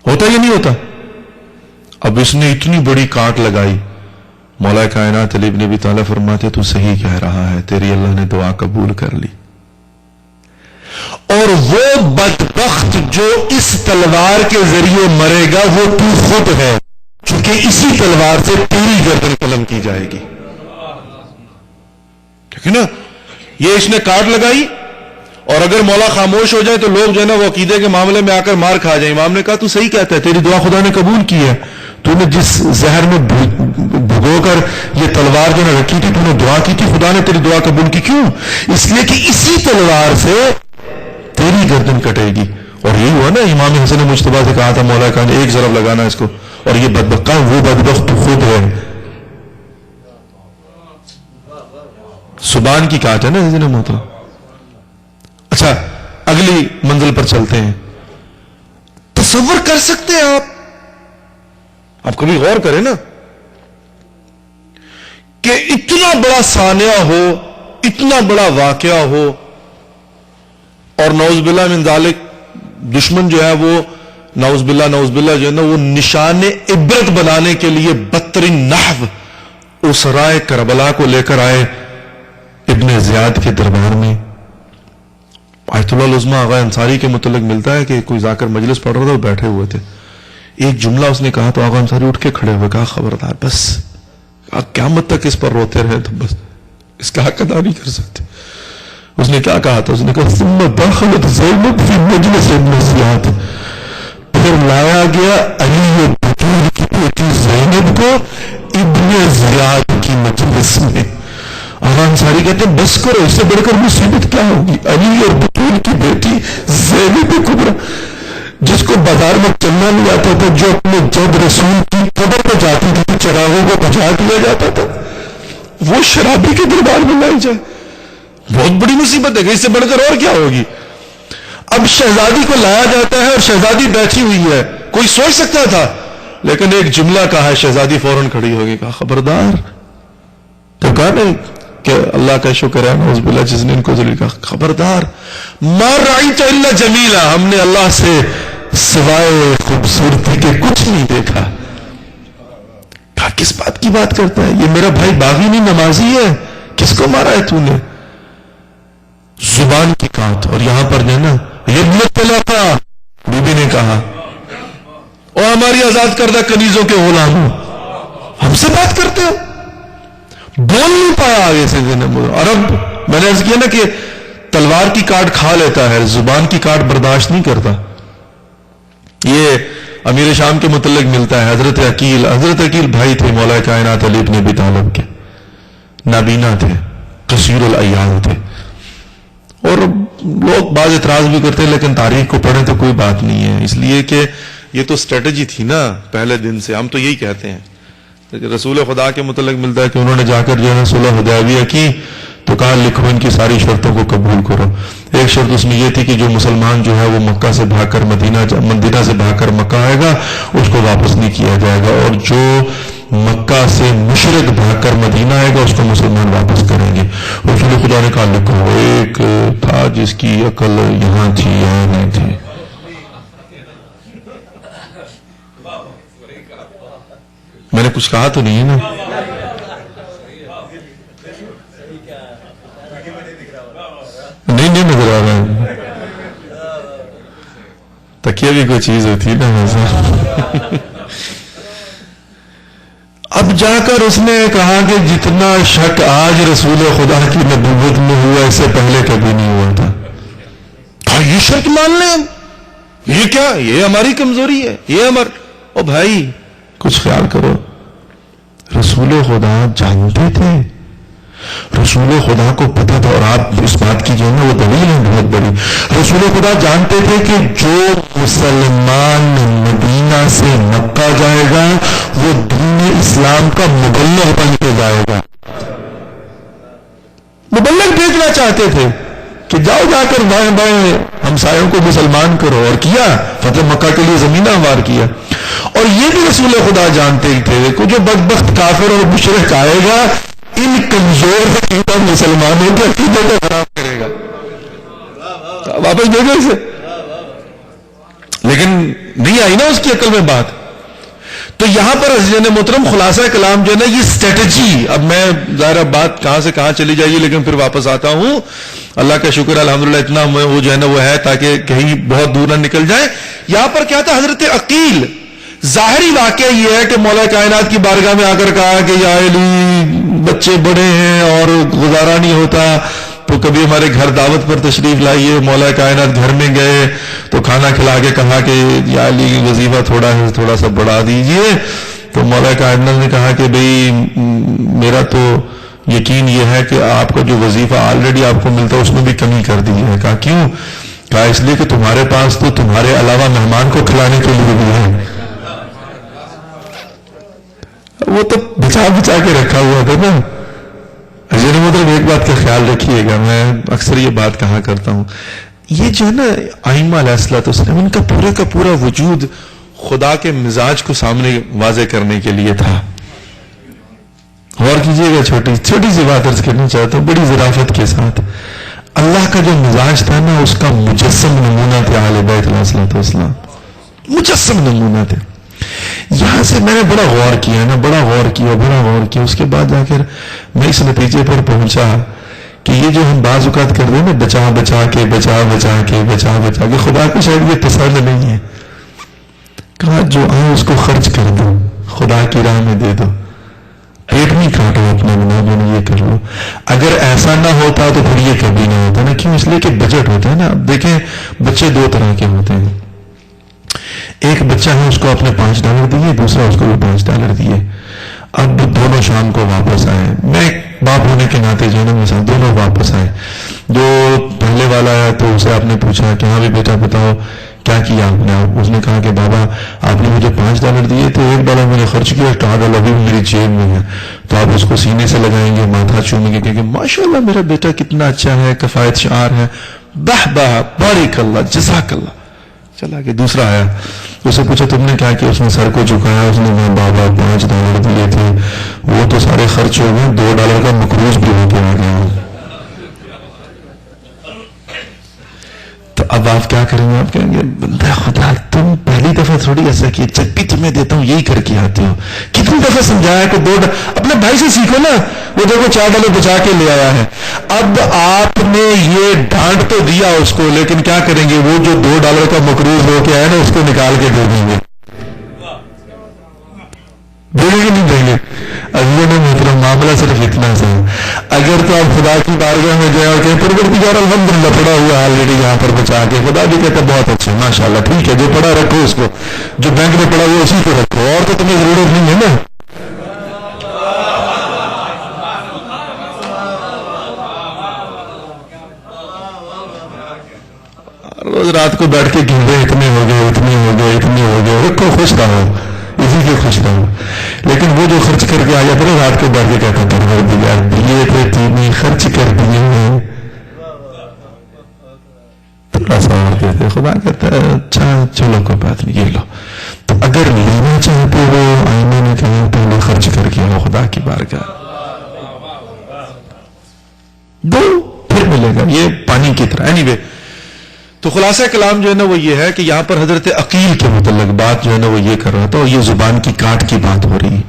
S1: ہوتا یا نہیں ہوتا؟ اب اس نے اتنی بڑی کاٹ لگائی، مولا کائنات علی ابن ابی طالب فرماتے تو صحیح کہہ رہا ہے، تیری اللہ نے دعا قبول کر لی۔ اور وہ بدبخت جو اس تلوار کے ذریعے مرے گا وہ تو خود ہے، چونکہ اسی تلوار سے تیری گردن قلم کی جائے گی، ٹھیک ہے نا؟ یہ اس نے کاٹ لگائی، اور اگر مولا خاموش ہو جائے تو لوگ جو ہے نا وہ عقیدے کے معاملے میں آ کر مار کھا جائیں۔ امام نے کہا تو صحیح کہتا ہے، تیری دعا خدا نے قبول کی ہے، تو نے جس زہر میں بھگو کر یہ تلوار جو نے رکھی تھی، تو نے دعا کی تھی، خدا نے تیری دعا قبول کی۔ کیوں؟ اس لیے کہ اسی تلوار سے تیری گردن کٹے گی۔ اور یہی ہوا نا، امام حسن مجتبیٰ سے کہا تھا مولا کا ایک ضرب لگانا اس کو، اور یہ بدبخت وہ بدبخت تو خود ہے۔ زبان کی کاٹ ہے نا عزیزِ محترم۔ اچھا اگلی منزل پر چلتے ہیں۔ تصور کر سکتے ہیں آپ کبھی غور کریں نا کہ اتنا بڑا صانعہ ہو، اتنا بڑا واقعہ ہو، اور نعوذ باللہ من ذالک دشمن جو ہے وہ نعوذ باللہ جو ہے نا وہ نشان عبرت بنانے کے لیے بدترین نحو اس رائے کربلا کو لے کر آئے ابن زیاد کے دربار میں۔ آیت اللہ العظمیٰ آغا انصاری کے متعلق ملتا ہے کہ کوئی جا کر مجلس پڑھ رہا تھا، وہ بیٹھے ہوئے تھے، ایک جملہ اس نے کہا تو آغا انصاری اٹھ کے کھڑے ہوئے، کہا خبردار، بس قیامت تک اس پر روتے رہے تو بس اس کا حق ادا نہیں کر سکتے۔ اس نے کیا کہا تھا؟ اس نے کہا ثم دخلت زینب فی مجلس ابن زیاد، پھر لایا گیا علی بطول کی بیٹی زینب کو ابن زیاد کی مجلس میں۔ آغا انصاری کہتے ہیں بس کرو، اس سے بڑھ کر مصیبت کیا ہوگی؟ علی اور بطول کی بیٹی زینب کبریٰ، جس کو بازار میں چلنا نہیں آتا تھا، جو اپنے جد رسول کی قبر پہ جاتی تھی، چراغوں کو بجھا دیا جاتا تھا، وہ شرابی کے دربار میں لائی جائے، بہت بڑی مصیبت ہے کہ اس سے بڑھ کر اور کیا ہوگی؟ اب شہزادی کو لایا جاتا ہے اور شہزادی بیٹھی ہوئی ہے، کوئی سوچ سکتا تھا؟ لیکن ایک جملہ کہا ہے، شہزادی فوراً کھڑی ہوگی، کہا خبردار، تو کہا نہیں کہ اللہ کا شکر ہے نعوذ باللہ جس نے ان کو ذلیل کہا، خبردار، ما رأیت الا جمیلا، ہم نے اللہ سے سوائے خوبصورتی کے کچھ نہیں دیکھا۔ کہا کس بات کی بات کرتا ہے؟ یہ میرا بھائی باغی نہیں، نمازی ہے، کس کو مارا ہے تو نے؟ زبان کی کاٹ۔ اور یہاں پر جو نا ابن طلقہ بی بی نے کہا، اور ہماری آزاد کردہ کنیزوں کے غلام ہو، ہم سے بات کرتے ہو؟ بول نہیں پایا آگے سے عرب، میں نے عرض کیا نا کہ تلوار کی کاٹ کھا لیتا ہے، زبان کی کاٹ برداشت نہیں کرتا۔ یہ امیر شام کے متعلق ملتا ہے، حضرت عقیل بھائی تھے مولا کائنات علی ابن ابی طالب کے، نابینا تھے، قصیر العیان تھے، اور لوگ بعض اعتراض بھی کرتے ہیں، لیکن تاریخ کو پڑھیں تو کوئی بات نہیں ہے، اس لیے کہ یہ تو اسٹریٹجی تھی نا پہلے دن سے، ہم تو یہی کہتے ہیں۔ رسول خدا کے متعلق ملتا ہے کہ انہوں نے جا کر جو ہے صلح حدیبیہ کی تو کہا لکھو ان کی ساری شرطوں کو قبول کرو۔ ایک شرط اس میں یہ تھی کہ جو مسلمان جو ہے وہ مکہ سے بھاگ کر مدینہ سے بھاگ کر مکہ آئے گا اس کو واپس نہیں کیا جائے گا، اور جو مکہ سے مشرک بھاگ کر مدینہ آئے گا اس کو مسلمان واپس کریں گے۔ رسول خدا نے کہا لکھو، ایک تھا جس کی عقل یہاں تھی یہاں نہیں تھی۔ میں نے کچھ کہا تو نہیں ہے نا؟ نہیں نظر آ رہا ہے۔ یہ بھی کوئی چیز ہوتی ہے نا. اب جا کر اس نے کہا کہ جتنا شک آج رسول خدا کی نبوت میں ہوا اس سے پہلے کبھی نہیں ہوا تھا. یہ شرط مان لیں ہم, یہ کیا, یہ ہماری کمزوری ہے, یہ او بھائی کچھ خیال کرو. رسول خدا جانتے تھے, رسول خدا کو پتا تھا, اور آپ اس بات کی جو ہے نا وہ دلیل ہے بہت بڑی. رسول خدا جانتے تھے کہ جو مسلمان مدینہ سے مکہ جائے گا وہ دین اسلام کا مبلغ بن کے جائے گا. مبلغ بھیجنا چاہتے تھے کہ جاؤ جا کر بائیں بائیں ہمسایوں کو مسلمان کرو, اور کیا, فتح مکہ کے لیے زمینہ ہموار کیا. اور یہ بھی رسول خدا جانتے ہی تھے کہ جو بدبخت کافر اور مشرک آئے گا ان کمزور عقیدہ مسلمانوں کے عقیدے کو خراب کرے گا, واپس بھیجو اسے. لیکن نہیں آئی نا اس کی عقل میں بات. تو یہاں پر عزیزان محترم خلاصہ کلام جو ہے نا یہ اسٹریٹجی, اب میں ظاہر بات کہاں سے کہاں چلی جائے گی لیکن پھر واپس آتا ہوں. اللہ کا شکر الحمدللہ اتنا وہ جو ہے نا وہ ہے تاکہ کہیں بہت دور نہ نکل جائے. یہاں پر کیا تھا, حضرت عقیل ظاہری واقعہ یہ ہے کہ مولا کائنات کی بارگاہ میں آ کر کہا کہ یا علی بچے بڑے ہیں اور گزارا نہیں ہوتا, تو کبھی ہمارے گھر دعوت پر تشریف لائیے. مولا کائنات گھر میں گئے تو کھانا کھلا کے کہا کہ یا علی وظیفہ تھوڑا سا بڑھا دیجئے. تو مولا کائنات نے کہا کہ بھئی میرا تو یقین یہ ہے کہ آپ کا جو وظیفہ آلریڈی آپ کو ملتا ہے اس میں بھی کمی کر دی ہے. کہا کیوں؟ کہا اس لیے کہ تمہارے پاس تو تمہارے علاوہ مہمان کو کھلانے کے لیے بھی ہے. وہ تو بچا کے رکھا ہوا تھا نا. عزیزان محترم ایک بات کا خیال رکھیے گا, میں اکثر یہ بات کہا کرتا ہوں, یہ جو ہے نا ائمہ علیہ الصلوۃ والسلام ان کا پورا وجود خدا کے مزاج کو سامنے واضح کرنے کے لیے تھا. غور کیجئے گا, چھوٹی سی بات عرض کرنا چاہتا ہوں بڑی ظرافت کے ساتھ. اللہ کا جو مزاج تھا نا اس کا مجسم نمونہ تھے اہل بیت علیہ الصلوۃ والسلام, مجسم نمونہ تھے. یہاں سے میں نے بڑا غور کیا. اس کے بعد جا کر میں اس نتیجے پر پہنچا کہ یہ جو ہم بعض اوقات کر رہے ہیں نا بچا کے خدا کو شاید یہ پسند نہیں ہے. کہا جو آئے اس کو خرچ کر دو, خدا کی راہ میں دے دو, پیٹ نہیں کاٹو اپنا, بنا یہ کر لو. اگر ایسا نہ ہوتا تو پھر یہ کبھی نہ ہوتا نا. کیوں؟ اس لیے کہ بجٹ ہوتا ہے نا. اب دیکھیں بچے دو طرح کے ہوتے ہیں. ایک بچہ ہے اس کو آپ نے $5 دیے, دوسرا اس کو بھی $5 دیے. اب دونوں شام کو واپس آئے, میں باپ ہونے کے ناطے جو ہے نا مثال دونوں واپس آئے. جو پہلے والا آیا تو اسے آپ نے پوچھا کہ ہاں بھی بیٹا بتاؤ کیا کیا آپ نے. اس نے کہا کہ بابا آپ نے مجھے $5 دیے تو $1 میں نے خرچ کیا, $4 بھی میری جیب میں ہے. تو آپ اس کو سینے سے لگائیں گے, ماتھا چومیں گے کہ ماشاءاللہ میرا بیٹا کتنا اچھا ہے, کفایت شعار ہے, بہ بارک اللہ جزاک اللہ. چلا کہ دوسرا آیا, اسے پوچھا تم نے کیا کیا. اس نے سر کو جھکایا, اس نے کہا بابا $5 دیے تھے وہ تو سارے خرچ ہو گئے, $2 کا مقروض بھی ہو کے آ گیا. تو اب آپ کیا کریں گے؟ آپ کہیں گے بندہ خدا تم پہلی دفعہ تھوڑی ایسا کیا, جب بھی تمہیں دیتا ہوں یہی کر کے آتے ہو. کتنی دفعہ سمجھایا کہ اپنے بھائی سے سیکھو نا, وہ دیکھو $4 بچا کے لے آیا ہے. اب آپ نے یہ ڈانٹ تو دیا اس کو, لیکن کیا کریں گے, وہ جو $2 کا مقروض ہو کے آیا نا اس کو نکال کے دے دیں گے. دیں گے نہیں دیں گے؟ عزیزان محترم معاملہ صرف اتنا سا. اگر تو آپ خدا کی بارگاہ میں گئے اور کہ پروردگار الحمدللہ پڑا ہوا آلریڈی یہاں پر بچا کے, خدا بھی کہتا بہت اچھا ماشاءاللہ ٹھیک ہے, جو پڑا رکھو اس کو, جو بینک میں پڑا ہوا اسی کو رکھو, اور تو تمہیں ضرورت نہیں ہے نا. روز رات کو بیٹھ کے گن رہے اتنے ہو گئے, رکھو خوش رہو, اسی کے خوش رہو. لیکن وہ جو خرچ کر کے آ جاتا ہے رات کو بیٹھ کے کہتا پروردگار دیے تھے تین خرچ کر دیے ہیں, تھوڑا سا اور دیتے. خدا کہتا ہے اچھا چلو کوئی بات نہیں یہ لو. تو اگر لینا چاہتے ہو آئینہ نے کہا پہلے خرچ کر کے آؤ خدا کی بارگاہ, دو پھر ملے گا. یہ پانی کی طرح. اینی وے تو خلاصہ کلام جو ہے نا وہ یہ ہے کہ یہاں پر حضرت عقیل کے متعلق بات جو ہے نا وہ یہ کر رہا تھا, اور یہ زبان کی کاٹ کی بات ہو رہی.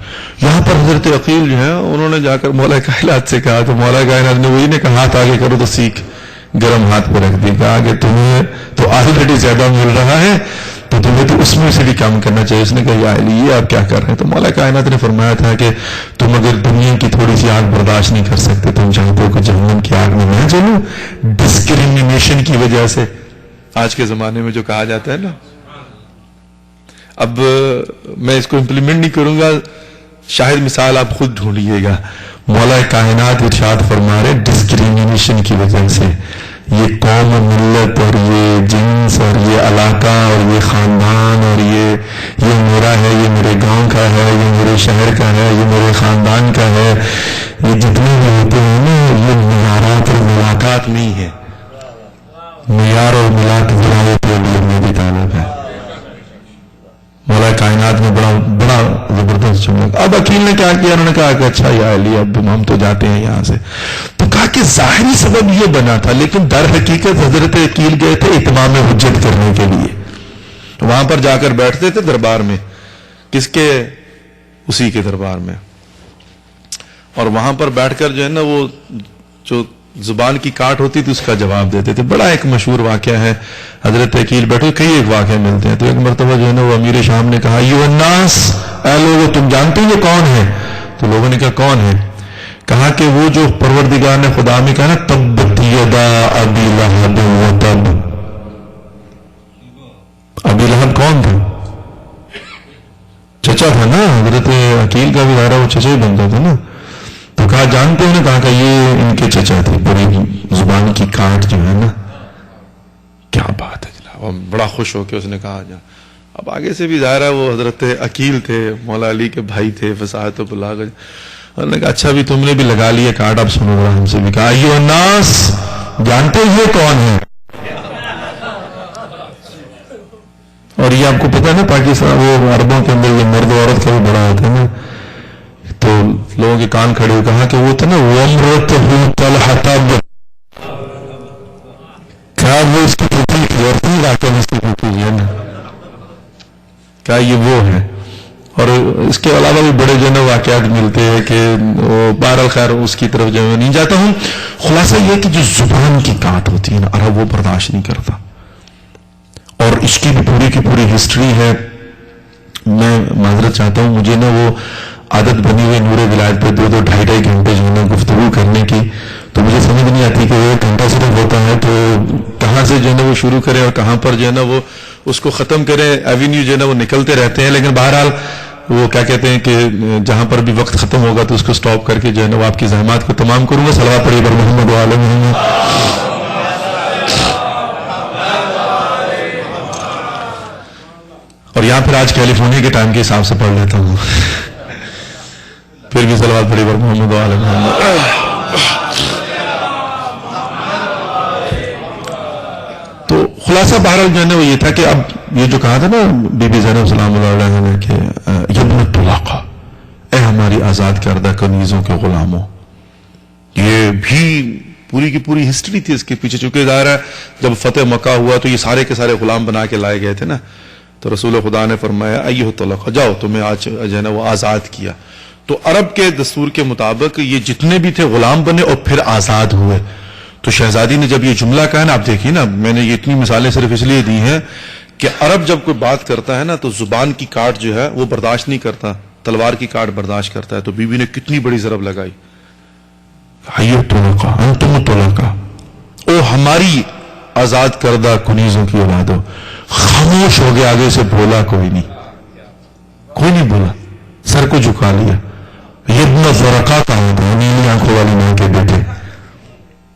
S1: یہاں پر حضرت عقیل جو ہے انہوں نے جا کر مولا کائنات سے کہا, تو مولا کائنات نے وہی نے کہا ہاتھ آگے کرو تو سیکھ, گرم ہاتھ پہ رکھ دی. کہا کہ تمہیں تو آلریڈی زیادہ مل رہا ہے, اس میں سے بھی کام کرنا چاہیے. اس نے کہا یا علی یہ آپ کیا کر رہے ہیں؟ تو مولا کائنات نے فرمایا تھا کہ تم اگر دنیا کی تھوڑی سی آگ برداشت نہیں کر سکتے، تم چاہتے ہو کہ جہنم کی آگ میں میں چلوں ڈسکریمنیشن کی وجہ سے. آج کے زمانے میں جو کہا جاتا ہے نا، اب میں اس کو امپلیمنٹ نہیں کروں گا، شاہد مثال آپ خود ڈھونڈیے گا. مولا کائنات ارشاد فرما رہے ڈسکریمنیشن کی وجہ سے یہ قوم و ملت اور یہ جنس اور یہ علاقہ اور یہ خاندان اور یہ میرا ہے، یہ میرے گاؤں کا ہے، یہ میرے شہر کا ہے، یہ میرے خاندان کا ہے، یہ جتنے بھی ہوتے ہیں نا، یہ معیارات اور ملاقات نہیں ہے. معیار اور ملاق ذرائع تبلیغ میں بھی طالب ہے. مولا کائنات میں بڑا زبردست جملہ. اب عقیل نے کیا کیا؟ انہوں نے کہا کہ اچھا یا علی اب ہم تو جاتے ہیں یہاں سے. تو کہا کہ ظاہری سبب یہ بنا تھا، لیکن در حقیقت حضرت عقیل گئے تھے اتمام حجت کرنے کے لیے. وہاں پر جا کر بیٹھتے تھے دربار میں، کس کے؟ اسی کے دربار میں. اور وہاں پر بیٹھ کر جو ہے نا وہ جو زبان کی کاٹ ہوتی تھی اس کا جواب دیتے تھے. بڑا ایک مشہور واقعہ ہے، حضرت عقیل بیٹھے، کئی ایک واقعے ملتے ہیں. تو ایک مرتبہ جو ہے نا وہ امیر شام نے کہا ایھا الناس، اے لوگو تم جانتے ہو یہ کون ہے؟ تو لوگوں نے کہا کون ہے؟ کہا کہ وہ جو پروردگار نے خدا میں کہا نا تبت یدا ابی لہب وتب. ابی لہب کون تھا؟ چچا تھا نا، حضرت عقیل کا بھی دائرہ وہ چچا ہی بنتا تھا نا. تو کہا جانتے ہو نے؟ کہا کہ یہ ان کے چچا تھے. بڑی زبان کی کاٹ جو ہے نا، کیا بات ہے جناب. بڑا خوش ہو کے اس نے کہا جا. اب آگے سے بھی ظاہر ہے وہ حضرت عقیل تھے، مولا علی کے بھائی تھے، فصاحت و بلاغت. انہوں نے کہا اچھا بھی تم نے بھی لگا لیا کارڈ، اب سنو ذرا ہم سے بھی. کہا ایھا الناس، جانتے ہو یہ کون ہے؟ اور یہ آپ کو پتا ہے نا پاکستان وہ عربوں کے اندر یہ مرد و عورت کا بھی بڑا ہوتا ہے نا. تو لوگوں کے کان کھڑے ہو کہا کہ وہ تھا نا وَمْرَتُهُ طَلْحَةَ، کہا وہ اس کی پھوپھی عورت نہیں لاکر اس کی پھوپھی ہے نا. کہا یہ وہ ہے. اور اس کے علاوہ بھی بڑے جو ہے واقعات ملتے ہیں کہ بہرحال خیر اس کی طرف جو میں نہیں جاتا ہوں. خلاصہ یہ کہ جو زبان کی کاٹ ہوتی ہے نا عرب وہ برداشت نہیں کرتا. اور اس کی بھی پوری کی پوری ہسٹری ہے. میں معذرت چاہتا ہوں، مجھے نا وہ عادت بنی ہوئی نور ولایت پہ 2-2 ڈھائی گھنٹے جو ہے گفتگو کرنے کی، تو مجھے سمجھ نہیں آتی کہ وہ 1 گھنٹہ صرف ہوتا ہے تو کہاں سے جو ہے نا وہ شروع کرے اور کہاں پر جو ہے نا وہ اس کو ختم کرے. ایوینیو جو ہے نا وہ نکلتے رہتے ہیں. لیکن بہرحال وہ کیا کہتے ہیں کہ جہاں پر بھی وقت ختم ہوگا تو اس کو سٹاپ کر کے جو ہے نا وہ آپ کی زحمات کو تمام کروں گا. صلوات پڑھیے بر محمد و آل محمد. اور یہاں پھر آج کیلیفورنیا کے ٹائم کے حساب سے پڑھ لیتا ہوں. پھر بھی صلوات پڑھیے بر محمد و آل محمد. تو خلاصہ بہرحال جو ہے نا وہ یہ تھا کہ اب یہ جو کہا تھا نا بی بی زینب سلام اللہ علیہ نے کہ یبن الطلاقہ، اے ہماری آزاد کردہ کنیزوں کے غلاموں. یہ بھی پوری کی پوری ہسٹری تھی اس کے پیچھے. چونکہ ظاہر ہے جب فتح مکہ ہوا تو یہ سارے کے سارے غلام بنا کے لائے گئے تھے نا. تو رسول خدا نے فرمایا ایھا الطلاقہ، جاؤ تمہیں آج جو ہے نا وہ آزاد کیا. تو عرب کے دستور کے مطابق یہ جتنے بھی تھے غلام بنے اور پھر آزاد ہوئے. تو شہزادی نے جب یہ جملہ کہا نا، آپ دیکھیے نا میں نے یہ اتنی مثالیں صرف اس لیے دی ہیں کہ عرب جب کوئی بات کرتا ہے نا تو زبان کی کاٹ جو ہے وہ برداشت نہیں کرتا، تلوار کی کاٹ برداشت کرتا ہے. تو بی بی نے کتنی بڑی ضرب لگائی، ایھا الطلاقہ انتم الطلاقہ، او ہماری آزاد کردہ کنیزوں کی اولادوں. خاموش ہو گیا، آگے سے بولا کوئی نہیں بولا، سر کو جھکا لیا. ابن زرقہ کا نیلی آنکھوں والی ماں کے بیٹے،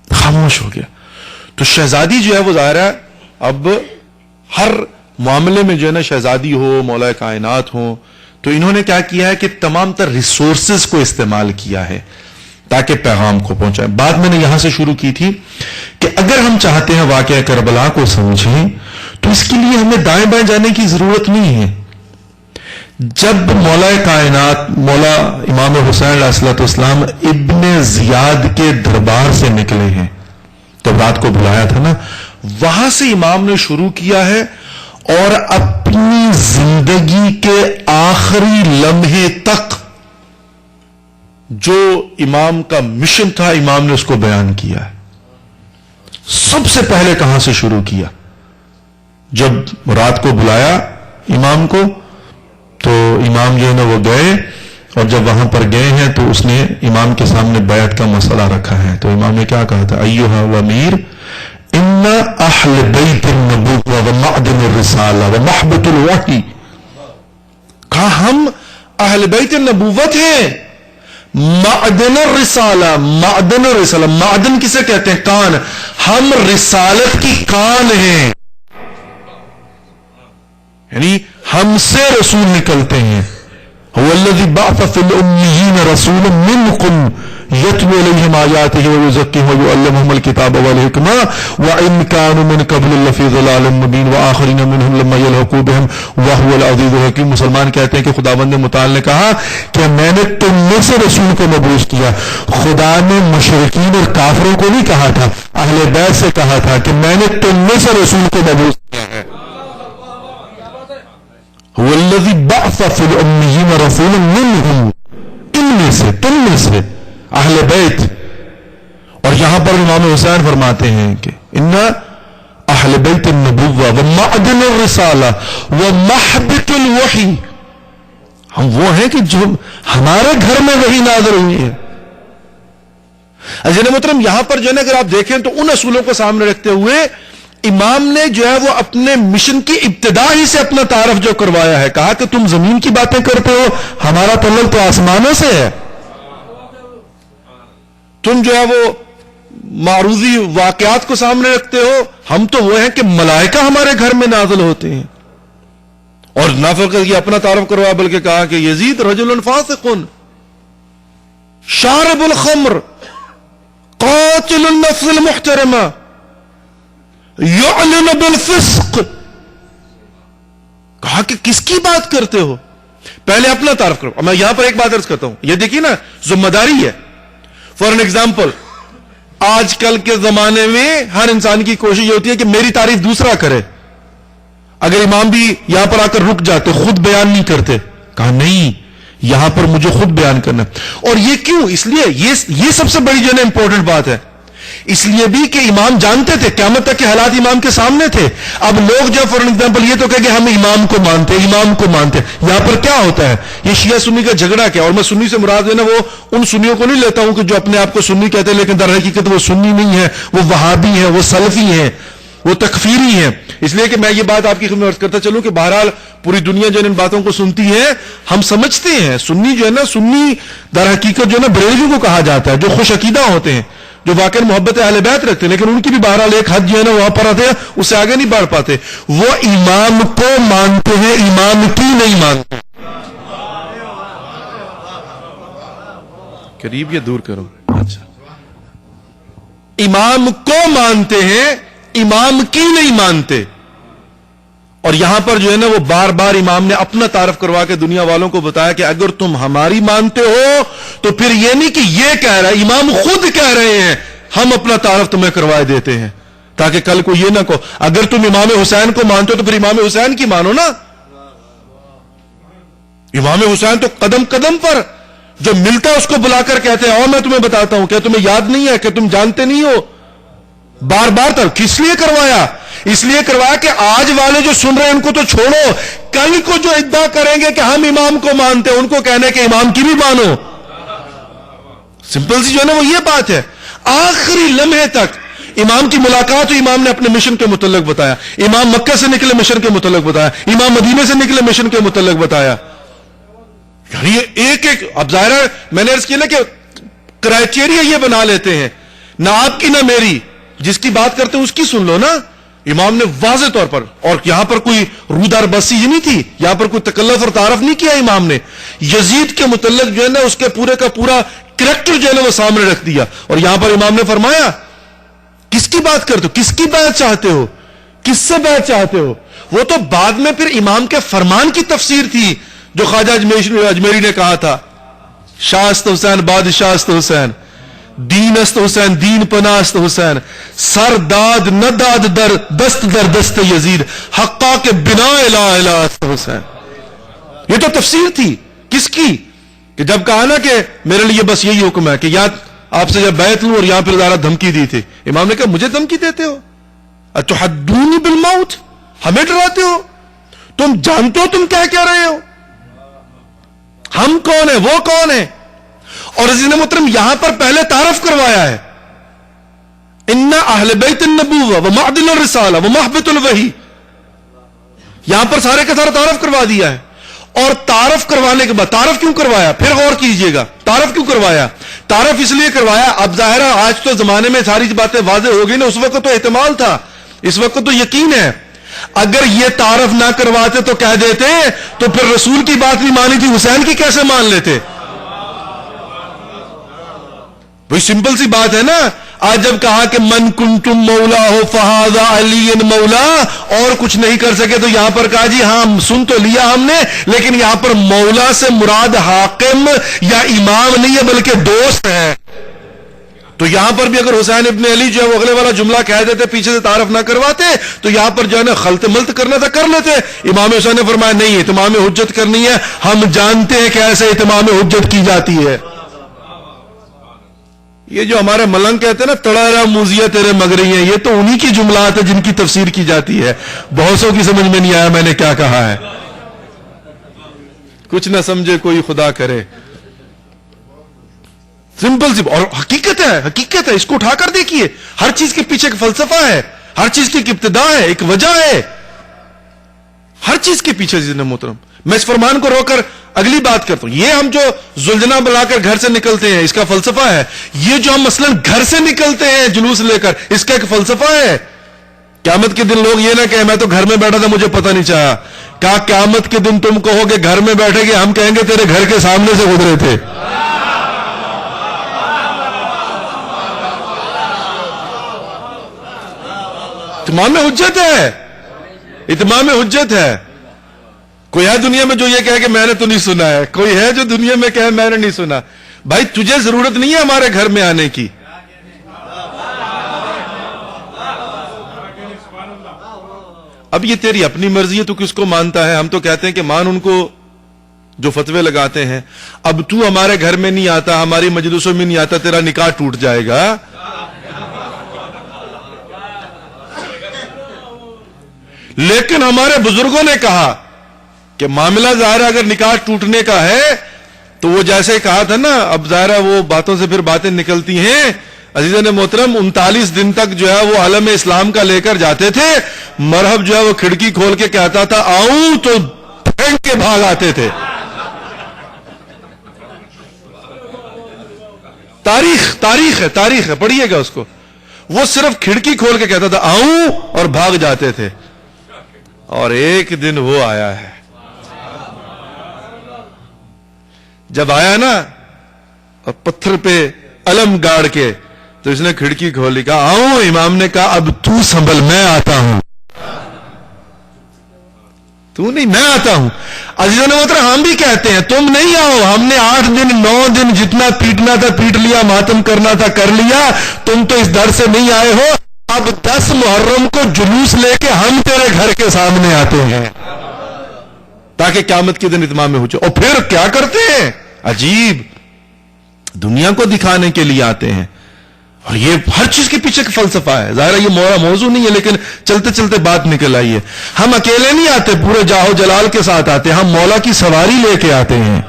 S1: خاموش ہو گیا. تو شہزادی جو ہے وہ ظاہر ہے اب ہر معاملے میں جو ہے نا شہزادی ہو، مولا کائنات ہو، تو انہوں نے کیا کیا ہے کہ تمام تر ریسورسز کو استعمال کیا ہے تاکہ پیغام کو پہنچائے. بات میں نے یہاں سے شروع کی تھی کہ اگر ہم چاہتے ہیں واقعہ کربلا کو سمجھیں تو اس کے لیے ہمیں دائیں بائیں جانے کی ضرورت نہیں ہے. جب مولا کائنات مولا امام حسین علیہ السلام ابن زیاد کے دربار سے نکلے ہیں، جب رات کو بلایا تھا نا، وہاں سے امام نے شروع کیا ہے اور اپنی زندگی کے آخری لمحے تک جو امام کا مشن تھا امام نے اس کو بیان کیا ہے. سب سے پہلے کہاں سے شروع کیا؟ جب رات کو بلایا امام کو. تو امام جو ہے نا وہ گئے، اور جب وہاں پر گئے ہیں تو اس نے امام کے سامنے بیعت کا مسئلہ رکھا ہے. تو امام نے کیا کہا تھا؟ ایھا الامیر ان اہل بیت النبوۃ ومعدن الرسالہ ومحبۃ الوحی. کہا ہم اہل بیت النبوت ہیں، معدن الرسالہ. معدن الرسالہ، معدن کسے کہتے ہیں؟ کان. ہم رسالت کی کان ہیں، یعنی ہم سے رسول نکلتے ہیں. هو الذي بعث في الأميين رسولا منكم يتلو عليهم آياته ويزكيهم ويعلمهم الكتاب والحكمة وإن كانوا من قبل لفي ضلال مبين وآخرين منهم لما يلحقوا بهم وهو العزيز الحكيم. مسلمان کہتے ہیں کہ خداوند متعال نے کہا کہ میں نے تم میں سے رسول کو مبعوث کیا. خدا نے مشرکین اور کافروں کو نہیں کہا تھا، اہل بیت سے کہا تھا کہ میں نے تم میں سے رسول کو مبعوث کیا ہے. والذی بعث فی الامیین رسولا منہم، ان میں سے، تم میں سے، اہل بیت. اور یہاں پر امام حسین فرماتے ہیں کہ ان اہل بیت النبوہ ومعدن الرسالہ ومحبۃ الوحی. ہم وہ ہیں کہ جو ہمارے گھر میں وحی نازل ہوئی ہے. عزیز محترم، یہاں پر جو ہے نا اگر آپ دیکھیں تو ان اصولوں کو سامنے رکھتے ہوئے امام نے جو ہے وہ اپنے مشن کی ابتدا ہی سے اپنا تعارف جو کروایا ہے. کہا کہ تم زمین کی باتیں کرتے ہو، ہمارا تعلق تو آسمانوں سے ہے. تم جو ہے وہ معروضی واقعات کو سامنے رکھتے ہو، ہم تو وہ ہیں کہ ملائکہ ہمارے گھر میں نازل ہوتے ہیں. اور نہ فقط یہ اپنا تعارف کروایا بلکہ کہا کہ یزید رجل فاسق شارب الخمر قاتل النفس المحترمہ یعلن بالفسق. کہا کہ کس کی بات کرتے ہو؟ پہلے اپنا تعارف کرو. میں یہاں پر ایک بات عرض کرتا ہوں، یہ دیکھیے نا ذمہ داری ہے. فار این ایگزامپل، آج کل کے زمانے میں ہر انسان کی کوشش یہ ہوتی ہے کہ میری تعریف دوسرا کرے. اگر امام بھی یہاں پر آ کر رک جاتے، خود بیان نہیں کرتے. کہا نہیں، یہاں پر مجھے خود بیان کرنا. اور یہ کیوں؟ اس لیے یہ سب سے بڑی جو ہے نا امپورٹنٹ بات ہے، اس لیے بھی کہ امام جانتے تھے قیامت تک کے حالات امام کے سامنے تھے. اب لوگ جو فار ایگزامپل یہ تو کہ ہم امام کو مانتے، امام کو مانتے. یہاں پر کیا ہوتا ہے؟ یہ شیعہ سنی کا جھگڑا کیا. اور میں سنی سے مراد ہے نا وہ ان سنیوں کو نہیں لیتا ہوں کہ جو اپنے آپ کو سنی کہتے ہیں لیکن در حقیقت وہ سنی نہیں ہے، وہ وہابی ہیں، وہ سلفی ہیں، وہ تکفیری ہیں. اس لیے کہ میں یہ بات آپ کی خدمت کرتا چلوں کہ بہرحال پوری دنیا جو ان باتوں کو سنتی ہے، ہم سمجھتے ہیں سنی جو ہے نا، سنی در حقیقت جو ہے نا بریلوی کو کہا جاتا ہے، جو خوش عقیدہ ہوتے ہیں، جو واقعی محبت اہل بیت رکھتے ہیں، لیکن ان کی بھی بہرحال ایک حد جو ہے نا وہاں پر آتے ہیں، اس سے آگے نہیں بڑھ پاتے. وہ امام کو مانتے ہیں، امام کی نہیں مانتے. قریب یا دور کرو. اچھا، امام کو مانتے ہیں، امام کی نہیں مانتے. اور یہاں پر جو ہے نا وہ بار بار امام نے اپنا تعارف کروا کے دنیا والوں کو بتایا کہ اگر تم ہماری مانتے ہو تو پھر یہ نہیں کہ یہ کہہ رہا ہے، امام خود کہہ رہے ہیں ہم اپنا تعارف تمہیں کروائے دیتے ہیں، تاکہ کل کو یہ نہ کہو اگر تم امام حسین کو مانتے ہو تو پھر امام حسین کی مانو نا. امام حسین تو قدم قدم پر جو ملتا ہے اس کو بلا کر کہتے ہیں اور میں تمہیں بتاتا ہوں، کیا تمہیں یاد نہیں ہے، کہ تم جانتے نہیں ہو. بار بار تک کس لیے کروایا؟ اس لیے کروایا کہ آج والے جو سن رہے ہیں ان کو تو چھوڑو، کل کو جو ادعا کریں گے کہ ہم امام کو مانتے ہیں ان کو کہنے کہ امام کی بھی مانو. سمپل سی جو ہے نا وہ یہ بات ہے. آخری لمحے تک امام کی ملاقات تو امام نے اپنے مشن کے متعلق بتایا، امام مکہ سے نکلے مشن کے متعلق بتایا، امام مدینے سے نکلے مشن کے متعلق بتایا. یعنی ایک ایک اب ظاہر ہے میں نے عرض کیا نا کہ کرائٹیریا یہ بنا لیتے ہیں، نہ آپ کی نہ میری، جس کی بات کرتے ہیں اس کی سن لو نا. امام نے واضح طور پر، اور یہاں پر کوئی رودار بسی نہیں تھی، یہاں پر کوئی تکلف اور تعارف نہیں کیا. امام نے یزید کے متعلق جو ہے نا اس کے پورے کا پورا کریکٹر جو ہے نا وہ سامنے رکھ دیا. اور یہاں پر امام نے فرمایا کس کی بات کرتے ہو، کس کی بات چاہتے ہو، کس سے بات چاہتے ہو. وہ تو بعد میں پھر امام کے فرمان کی تفسیر تھی جو خواجہ اجمیری نے کہا تھا، شاہ است حسین بادشاہ است حسین، دین است حسین دین پناہ است حسین، سر داد نہ داد در دست در دست یزید، حقا کے بنا الہ الہ است حسین. یہ تو تفسیر تھی کس کی؟ کہ جب کہا نا کہ میرے لیے بس یہی حکم ہے کہ یا آپ سے جب بیعت لوں، اور یہاں پھر ادارہ دھمکی دی تھی. امام نے کہا مجھے دھمکی دیتے ہو، اتحدونی بالموت، ہمیں ڈراتے ہو.
S2: تم جانتے ہو تم کیا کہہ رہے ہو؟ ہم کون ہیں، وہ کون ہے؟ اور عزیز محترم یہاں پر پہلے تعارف کروایا ہے، ان اہل بیت النبوہ ومعدن الرسالہ ومحبت الوحی، یہاں پر سارے کا سارا تعارف کروا دیا ہے. اور تعارف کروانے کے بعد تعارف کیوں کروایا؟ پھر غور کیجئے گا تعارف کیوں کروایا. تعارف اس لیے کروایا، اب ظاہر ہے آج تو زمانے میں ساری باتیں واضح ہو گئی نا، اس وقت تو احتمال تھا، اس وقت تو یقین ہے. اگر یہ تعارف نہ کرواتے تو کہہ دیتے تو پھر رسول کی بات نہیں مانی تھی، حسین کی کیسے مان لیتے؟ وہی سمپل سی بات ہے نا. آج جب کہا کہ من کنتم مولا ہو فہذا علی مولا، اور کچھ نہیں کر سکے تو یہاں پر کہا جی ہاں سن تو لیا ہم نے، لیکن یہاں پر مولا سے مراد حاکم یا امام نہیں ہے بلکہ دوست ہے. تو یہاں پر بھی اگر حسین ابن علی جو ہے وہ اگلے والا جملہ کہہ دیتے، پیچھے سے تعارف نہ کرواتے، تو یہاں پر جو ہے نا خلط ملط کرنا تھا کر لیتے. امام حسین نے فرمایا نہیں، اتمام حجت کرنی ہے، ہم جانتے ہیں کہ ایسے اتمام حجت کی جاتی ہے. یہ جو ہمارے ملنگ کہتے ہیں نا تڑارا موزیا تیرے مگری ہیں، یہ تو انہی کی جملات ہیں جن کی تفسیر کی جاتی ہے. بہت سو کی سمجھ میں نہیں آیا میں نے کیا کہا ہے. کچھ نہ سمجھے کوئی خدا کرے، سمپل سی اور حقیقت ہے، حقیقت ہے. اس کو اٹھا کر دیکھیے، ہر چیز کے پیچھے ایک فلسفہ ہے، ہر چیز کی ایک ابتدا ہے، ایک وجہ ہے، ہر چیز کے پیچھے. عزیز محترم میں اس فرمان کو رو کر اگلی بات کرتا ہوں. یہ ہم جو زلجنا بلا کر گھر سے نکلتے ہیں اس کا فلسفہ ہے. یہ جو ہم مثلا گھر سے نکلتے ہیں جلوس لے کر، اس کا ایک فلسفہ ہے. قیامت کے دن لوگ یہ نہ کہیں میں تو گھر میں بیٹھا تھا مجھے پتہ نہیں چلا. کہا قیامت کے دن تم کہو گے گھر میں بیٹھے گے، ہم کہیں گے تیرے گھر کے سامنے سے گزرے تھے. اتمام حجت ہے، اتمام حجت ہے. کوئی ہے دنیا میں جو یہ کہے کہ میں نے تو نہیں سنا ہے؟ کوئی ہے جو دنیا میں کہے میں نے نہیں سنا؟ بھائی تجھے ضرورت نہیں ہے ہمارے گھر میں آنے کی. اب یہ تیری اپنی مرضی ہے، تو کس کو مانتا ہے؟ ہم تو کہتے ہیں کہ مان ان کو جو فتوے لگاتے ہیں. اب تو ہمارے گھر میں نہیں آتا، ہماری مجلسوں میں نہیں آتا، تیرا نکاح ٹوٹ جائے گا. لیکن ہمارے بزرگوں نے کہا کہ معاملہ ظاہر اگر نکاح ٹوٹنے کا ہے تو وہ جیسے کہا تھا نا، اب ظاہر وہ باتوں سے پھر باتیں نکلتی ہیں. عزیزان محترم 39 دن تک جو ہے وہ عالم اسلام کا لے کر جاتے تھے. مرحب جو ہے وہ کھڑکی کھول کے کہتا تھا آؤں تو پھینک کے بھاگ آتے تھے. تاریخ ہے پڑھیے گا اس کو. وہ صرف کھڑکی کھول کے کہتا تھا آؤں اور بھاگ جاتے تھے. اور ایک دن وہ آیا ہے، جب آیا نا اور پتھر پہ علم گاڑ کے، تو اس نے کھڑکی کھولی، کہا آؤں. امام نے کہا اب تو سنبھل، میں آتا ہوں. تو نہیں، میں آتا ہوں. عزیزوں نے محترم ہم بھی کہتے ہیں تم نہیں آؤ. ہم نے 8 دن 9 دن جتنا پیٹنا تھا پیٹ لیا، ماتم کرنا تھا کر لیا. تم تو اس در سے نہیں آئے ہو. اب 10 محرم کو جلوس لے کے ہم تیرے گھر کے سامنے آتے ہیں تاکہ قیامت کے دن اتمام ہو جائے. اور پھر کیا کرتے ہیں؟ عجیب، دنیا کو دکھانے کے لیے آتے ہیں. اور یہ ہر چیز کے پیچھے کا فلسفہ ہے. ظاہر ہے یہ موضوع نہیں ہے، لیکن چلتے چلتے بات نکل آئی ہے. ہم اکیلے نہیں آتے، پورے جاہو جلال کے ساتھ آتے ہیں. ہم مولا کی سواری لے کے آتے ہیں،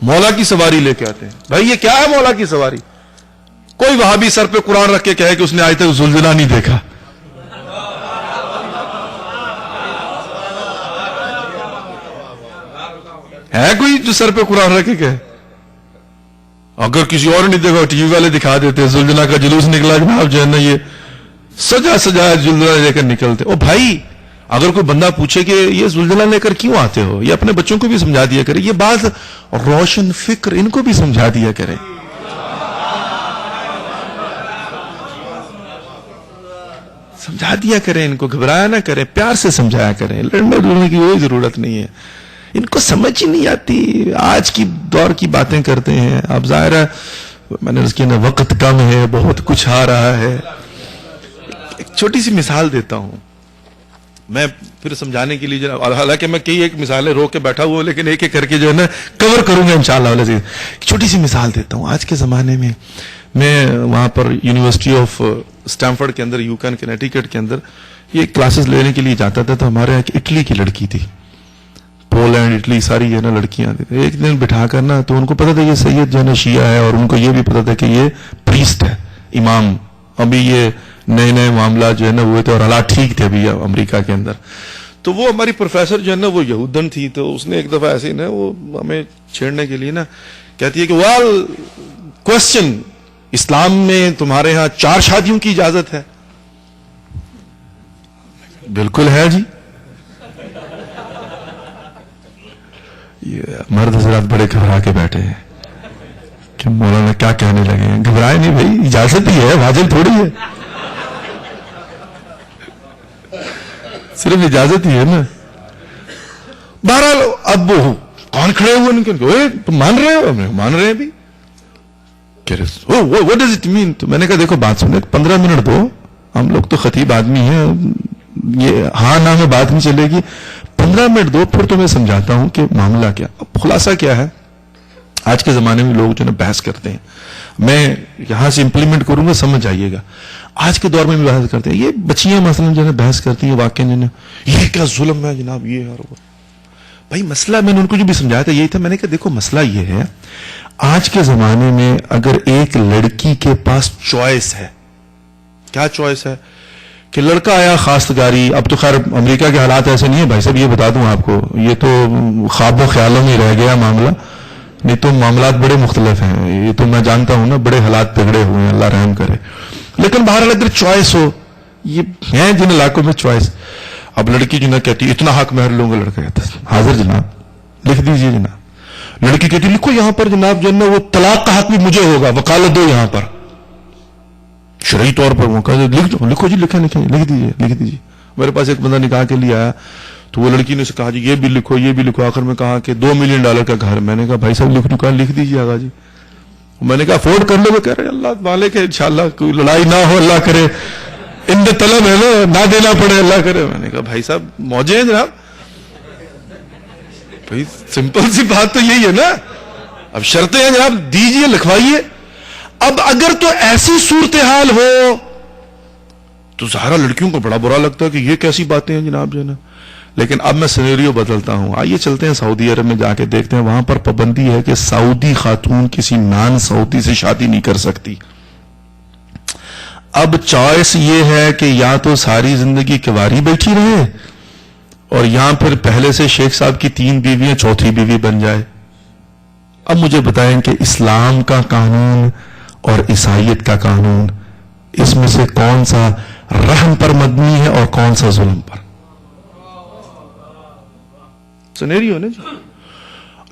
S2: مولا کی سواری لے کے آتے ہیں. بھائی یہ کیا ہے مولا کی سواری؟ کوئی وہابی سر پہ قرآن رکھ کے کہے کہ اس نے آج تک زلزلہ نہیں دیکھا. ہے کوئی جو سر پہ قرآن رکھ کے کہے؟ اگر کسی اور نہیں دیکھا ٹی وی والے دکھا دیتے زلزلہ کا جلوس نکلا جناب جو ہے نا یہ سجا زلزلہ لے کر نکلتے. او بھائی اگر کوئی بندہ پوچھے کہ یہ زلزلہ لے کر کیوں آتے ہو، یہ اپنے بچوں کو بھی سمجھا دیا کرے. یہ بات روشن فکر ان کو بھی سمجھا دیا کرے. سمجھا دیا کریں ان کو، گھبرایا نہ کریں، پیار سے سمجھایا کریں. لڑنے لڑنے کی کوئی ضرورت نہیں ہے. ان کو سمجھ ہی نہیں آتی، آج کی دور کی باتیں کرتے ہیں. اب ظاہر ہے میں نے اس کی نا وقت کم ہے، بہت کچھ آ رہا ہے. ایک چھوٹی سی مثال دیتا ہوں میں پھر سمجھانے کے لیے. حالانکہ میں کئی ایک مثالیں رو کے بیٹھا ہوا، لیکن ایک ایک کر کے جو ہے نا کور کروں گا انشاءاللہ. چھوٹی سی مثال دیتا ہوں. آج کے زمانے میں وہاں پر یونیورسٹی آف اسٹینفورڈ کے اندر، یوکن کنیٹیکٹ کے اندر
S1: یہ کلاسز لینے کے لیے جاتا تھا تو ہمارے یہاں ایک اٹلی کی لڑکی تھی, پولینڈ اٹلی ساری جو ہے نا لڑکیاں آتی تھی. ایک دن بٹھا کر نا تو ان کو پتا تھا یہ سید جو ہے نا شیعہ ہے, اور ان کو یہ بھی پتا تھا کہ یہ پریسٹ ہے, امام. ابھی یہ نئے نئے معاملات جو ہے نا ہوئے تھے اور حالات ٹھیک تھے ابھی امریکہ کے اندر. تو وہ ہماری پروفیسر جو ہے نا وہ یہودن تھی, تو اس نے ایک دفعہ ایسے ہی نا وہ ہمیں چھیڑنے کے لیے نا کہتی ہے کہ ویل کوشچن, اسلام میں تمہارے ہاں 4 شادیوں کی اجازت ہے؟ بالکل ہے جی. یہ مرد حضرات بڑے گھبرا کے بیٹھے ہیں کہ مولانا کیا کہنے لگے ہیں. گھبرائے نہیں بھائی, اجازت ہی ہے, واجب تھوڑی ہے, صرف اجازت ہی ہے نا. بہرحال اب وہ کون کھڑے ہوئے, تم مان رہے ہو؟ مان رہے ہیں بھی. What does it mean? تو میں نے کہا دیکھو بات سنیں, 15 منٹ دو, ہم لوگ تو خطیب آدمی ہیں, یہ ہاں نہ میں بات نہیں چلے گی. 15 منٹ دو, پھر تو میں سمجھاتا ہوں کہ معاملہ کیا. اب خلاصہ کیا ہے, آج کے زمانے میں لوگ جو ہے نا بحث کرتے ہیں, میں یہاں سے امپلیمنٹ کروں گا, سمجھ آئیے گا. آج کے دور میں بھی بحث کرتے ہیں, یہ بچیاں مثلا جو ہے نا بحث کرتی ہیں واقعہ جو ہے نا, یہ کیا ظلم ہے جناب, یہ ہے وہ. بھائی مسئلہ میں نے ان کو جو بھی سمجھایا تھا یہی تھا, میں نے کہا دیکھو مسئلہ یہ ہے, آج کے زمانے میں اگر ایک لڑکی کے پاس چوائس ہے, کیا چوائس ہے کہ لڑکا آیا خواستگاری, اب تو خیر امریکہ کے حالات ایسے نہیں ہے بھائی صاحب, یہ بتا دوں آپ کو, یہ تو خواب و خیالوں میں رہ گیا معاملہ, نہیں تو معاملات بڑے مختلف ہیں. یہ تو میں جانتا ہوں نا, بڑے حالات بگڑے ہوئے ہیں, اللہ رحم کرے. لیکن بہرحال اگر چوائس ہو, یہ ہیں جن علاقوں میں چوائس, اب لڑکی جو نہ کہتی اتنا حق مہر لوں گا, لڑکا کہتا حاضر جناب لکھ دیجئے جناب. لڑکی کہتی لکھو یہاں پر جناب جو ہے نا وہ طلاق کا حق بھی مجھے ہوگا, وکالت دو یہاں پر, شرعی طور پر وہ لکھو جی, لکھ دیجئے. میرے پاس ایک بندہ نکاح کے لیے آیا, تو وہ لڑکی نے اسے کہا جی یہ بھی لکھو یہ بھی لکھو, آخر میں کہا کہ $2 ملین کا گھر. میں نے کہا بھائی صاحب لکھ دیجیے آگا جی. میں نے کہا افورڈ کر لو, کہہ رہے اللہ مالک ہے انشاءاللہ, کوئی لڑائی نہ ہو, اللہ کرے, ان طلب ہے نا, نہ دینا پڑے, اللہ کرے. میں نے کہا بھائی صاحب موجے ہیں جناب, بھائی سمپل سی بات تو یہی ہے نا, اب شرطیں ہیں جناب, دیجئے لکھوائیے. اب اگر تو ایسی صورتحال ہو تو ظاہرہ لڑکیوں کو بڑا برا لگتا ہے کہ یہ کیسی باتیں ہیں جناب جو ہے نا. لیکن اب میں سینیریو بدلتا ہوں, آئیے چلتے ہیں سعودی عرب میں جا کے دیکھتے ہیں. وہاں پر پابندی ہے کہ سعودی خاتون کسی نان سعودی سے شادی نہیں کر سکتی. اب چوائس یہ ہے کہ یا تو ساری زندگی کنواری بیٹھی رہے, اور یہاں پھر پہلے سے شیخ صاحب کی 3 بیویاں چوتھی بیوی بن جائے. اب مجھے بتائیں کہ اسلام کا قانون اور عیسائیت کا قانون, اس میں سے کون سا رحم پر مبنی ہے اور کون سا ظلم پر؟ سنیریو نا جی.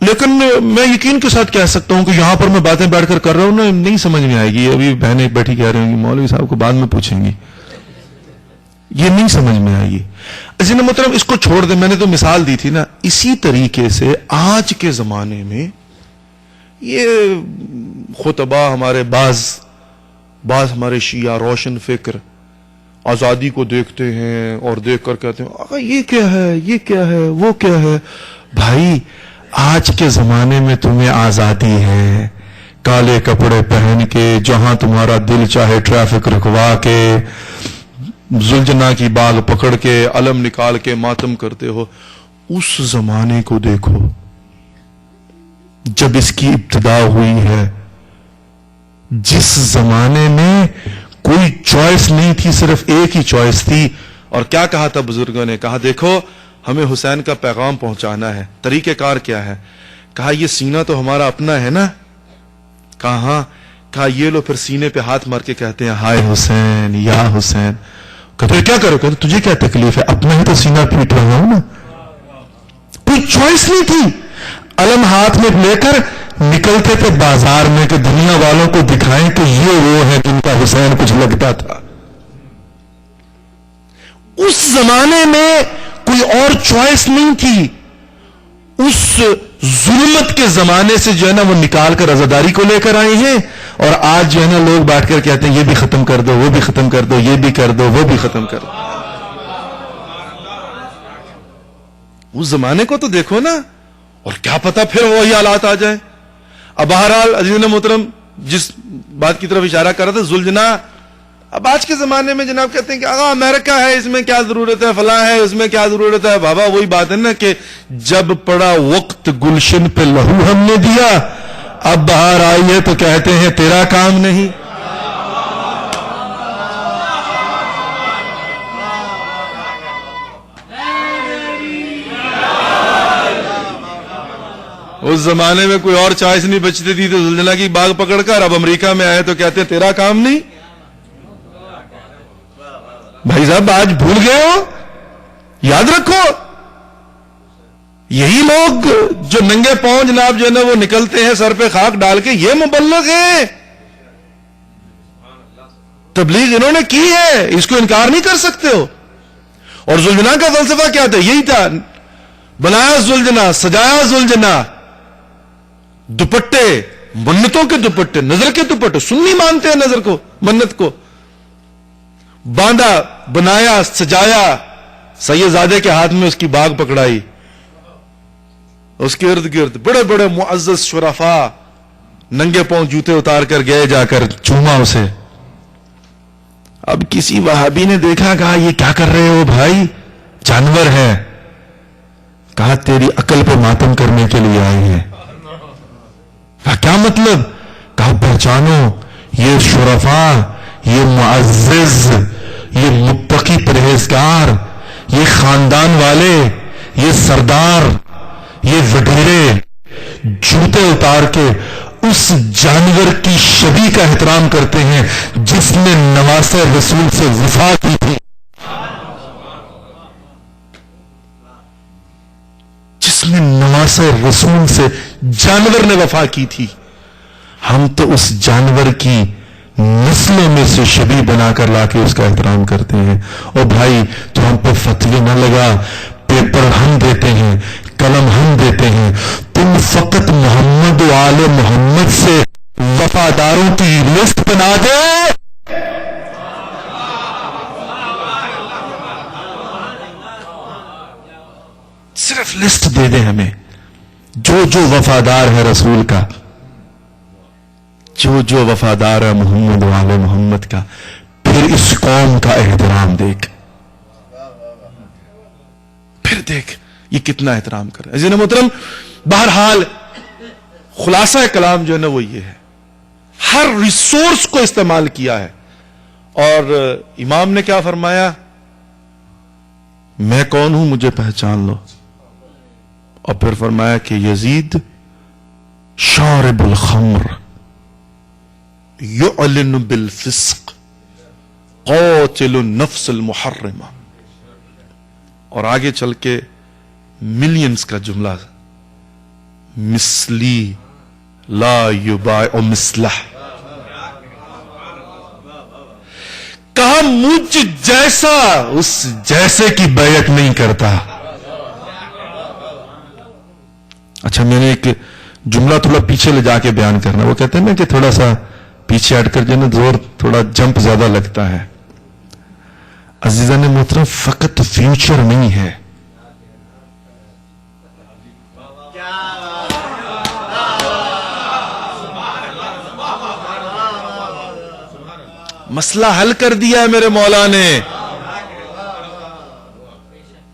S1: لیکن میں یقین کے ساتھ کہہ سکتا ہوں کہ یہاں پر میں باتیں بیٹھ کر کر رہا ہوں نا, نہیں سمجھ میں آئے گی. ابھی بہنیں بیٹھی کہہ رہی ہوں گی مولوی صاحب کو بعد میں پوچھیں گی, یہ نہیں سمجھ میں آئے گی. عزیز محترم اس کو چھوڑ دیں, میں نے تو مثال دی تھی نا. اسی طریقے سے آج کے زمانے میں یہ خطبہ ہمارے بعض ہمارے شیعہ روشن فکر آزادی کو دیکھتے ہیں اور دیکھ کر کہتے ہیں آقا یہ کیا ہے, یہ کیا ہے, وہ کیا ہے. بھائی آج کے زمانے میں تمہیں آزادی ہے, کالے کپڑے پہن کے جہاں تمہارا دل چاہے ٹریفک رکوا کے, زلجنا کی باغ پکڑ کے, علم نکال کے ماتم کرتے ہو. اس زمانے کو دیکھو جب اس کی ابتدا ہوئی ہے, جس زمانے میں کوئی چوائس نہیں تھی, صرف ایک ہی چوائس تھی. اور کیا کہا تھا بزرگوں نے, کہا دیکھو ہمیں حسین کا پیغام پہنچانا ہے, طریقہ کار کیا ہے؟ کہا یہ سینہ تو ہمارا اپنا ہے نا. کہا ہاں. کہا یہ لو پھر سینے پہ ہاتھ مار کے کہتے ہیں ہائے حسین یا حسین. کہتے کیا کرو, کہتے تجھے کیا تکلیف ہے, اپنا ہی تو سینہ پیٹ رہا ہوں نا. کوئی چوائس نہیں تھی. علم ہاتھ میں لے کر نکلتے تھے بازار میں کہ دنیا والوں کو دکھائیں کہ یہ وہ ہے جن کا حسین کچھ لگتا تھا. اس زمانے میں کوئی اور چوائس نہیں تھی. اس ظلمت کے زمانے سے جو ہے نا وہ نکال کر عزاداری کو لے کر آئے ہیں, اور آج جو ہے نا لوگ بیٹھ کر کہتے ہیں یہ بھی ختم کر دو, وہ بھی ختم کر دو, یہ بھی کر دو, وہ بھی ختم کر دو. اس زمانے کو تو دیکھو نا, اور کیا پتا پھر وہی حالات آ جائیں. اب بہرحال عزیز محترم جس بات کی طرف اشارہ کر رہا تھا, زلجنا
S2: اب آج کے زمانے میں جناب کہتے ہیں کہ آگا امریکہ ہے، اس میں کیا ضرورت ہے، فلاں ہے، اس میں کیا ضرورت ہے. بابا وہی بات ہے نا کہ جب پڑا وقت گلشن پہ لہو ہم نے دیا، اب باہر آئی ہے تو کہتے ہیں تیرا کام نہیں. اس زمانے میں کوئی اور چوائس نہیں بچتی تھی تو زلزلہ کی باغ پکڑ کر اب امریکہ میں آئے تو کہتے ہیں تیرا کام نہیں. بھائی صاحب آج بھول گئے ہو؟ یاد رکھو، یہی لوگ جو ننگے پاؤں جناب جو ہے نا وہ نکلتے ہیں سر پہ خاک ڈال کے، یہ مبلغ ہیں. تبلیغ انہوں نے کی ہے، اس کو انکار نہیں کر سکتے ہو. اور زلجنا کا فلسفہ کیا تھا؟ یہی تھا، بنایا زلجنا، سجایا زلجنا، دوپٹے منتوں کے دوپٹے، نظر کے دوپٹے. سنی مانتے ہیں نظر کو، منت کو. باندھا، بنایا، سجایا، سید زادے کے ہاتھ میں اس کی باغ پکڑائی، اس کے ارد گرد بڑے بڑے معزز شرفاء ننگے پاؤں جوتے اتار کر گئے، جا کر چوما اسے. اب کسی وہابی نے دیکھا، کہا یہ کیا کر رہے ہو بھائی، جانور ہے. کہا تیری عقل پہ ماتم کرنے کے لیے آئے ہیں. کہا کیا مطلب؟ کہا پہچانو، یہ شرفاء، یہ معزز، یہ متقی پرہیزگار، یہ خاندان والے، یہ سردار، یہ وڈیرے جوتے اتار کے اس جانور کی شبیہ کا احترام کرتے ہیں جس نے نواسہ رسول سے وفا کی تھی، جس نے نواسہ رسول سے جانور نے وفا کی تھی. ہم تو اس جانور کی نسلوں میں سے شبیہ بنا کر لا کے اس کا احترام کرتے ہیں. اور بھائی تو ہم پہ فتوی نہ لگا، پیپر ہم دیتے ہیں، قلم ہم دیتے ہیں. تم فقط محمد و آل محمد سے وفاداروں کی لسٹ بنا دے. صرف لسٹ دے دیں ہمیں، جو جو وفادار ہے رسول کا، جو جو وفادار ہے محمد و آل محمد کا. پھر اس قوم کا احترام دیکھ، پھر دیکھ یہ کتنا احترام کر رہا ہے. عزیز محترم، بہرحال خلاصہ کلام جو ہے نا وہ یہ ہے، ہر ریسورس کو استعمال کیا ہے. اور امام نے کیا فرمایا؟ میں کون ہوں مجھے پہچان لو. اور پھر فرمایا کہ یزید شارب الخمر یعلن بالفسق قاتل النفس المحرمہ. اور آگے چل کے ملینز کا جملہ، مثلی لا یباع مثلہ. کہا مجھ جیسا اس جیسے کی بیعت نہیں کرتا. اچھا میں نے ایک جملہ تھوڑا پیچھے لے جا کے بیان کرنا. وہ کہتے ہیں نا کہ تھوڑا سا پیچھے ہٹ کر جو نا زور تھوڑا جمپ زیادہ لگتا ہے. عزیزان محترم، فقط فیوچر نہیں ہے، مسئلہ حل کر دیا ہے میرے مولا نے.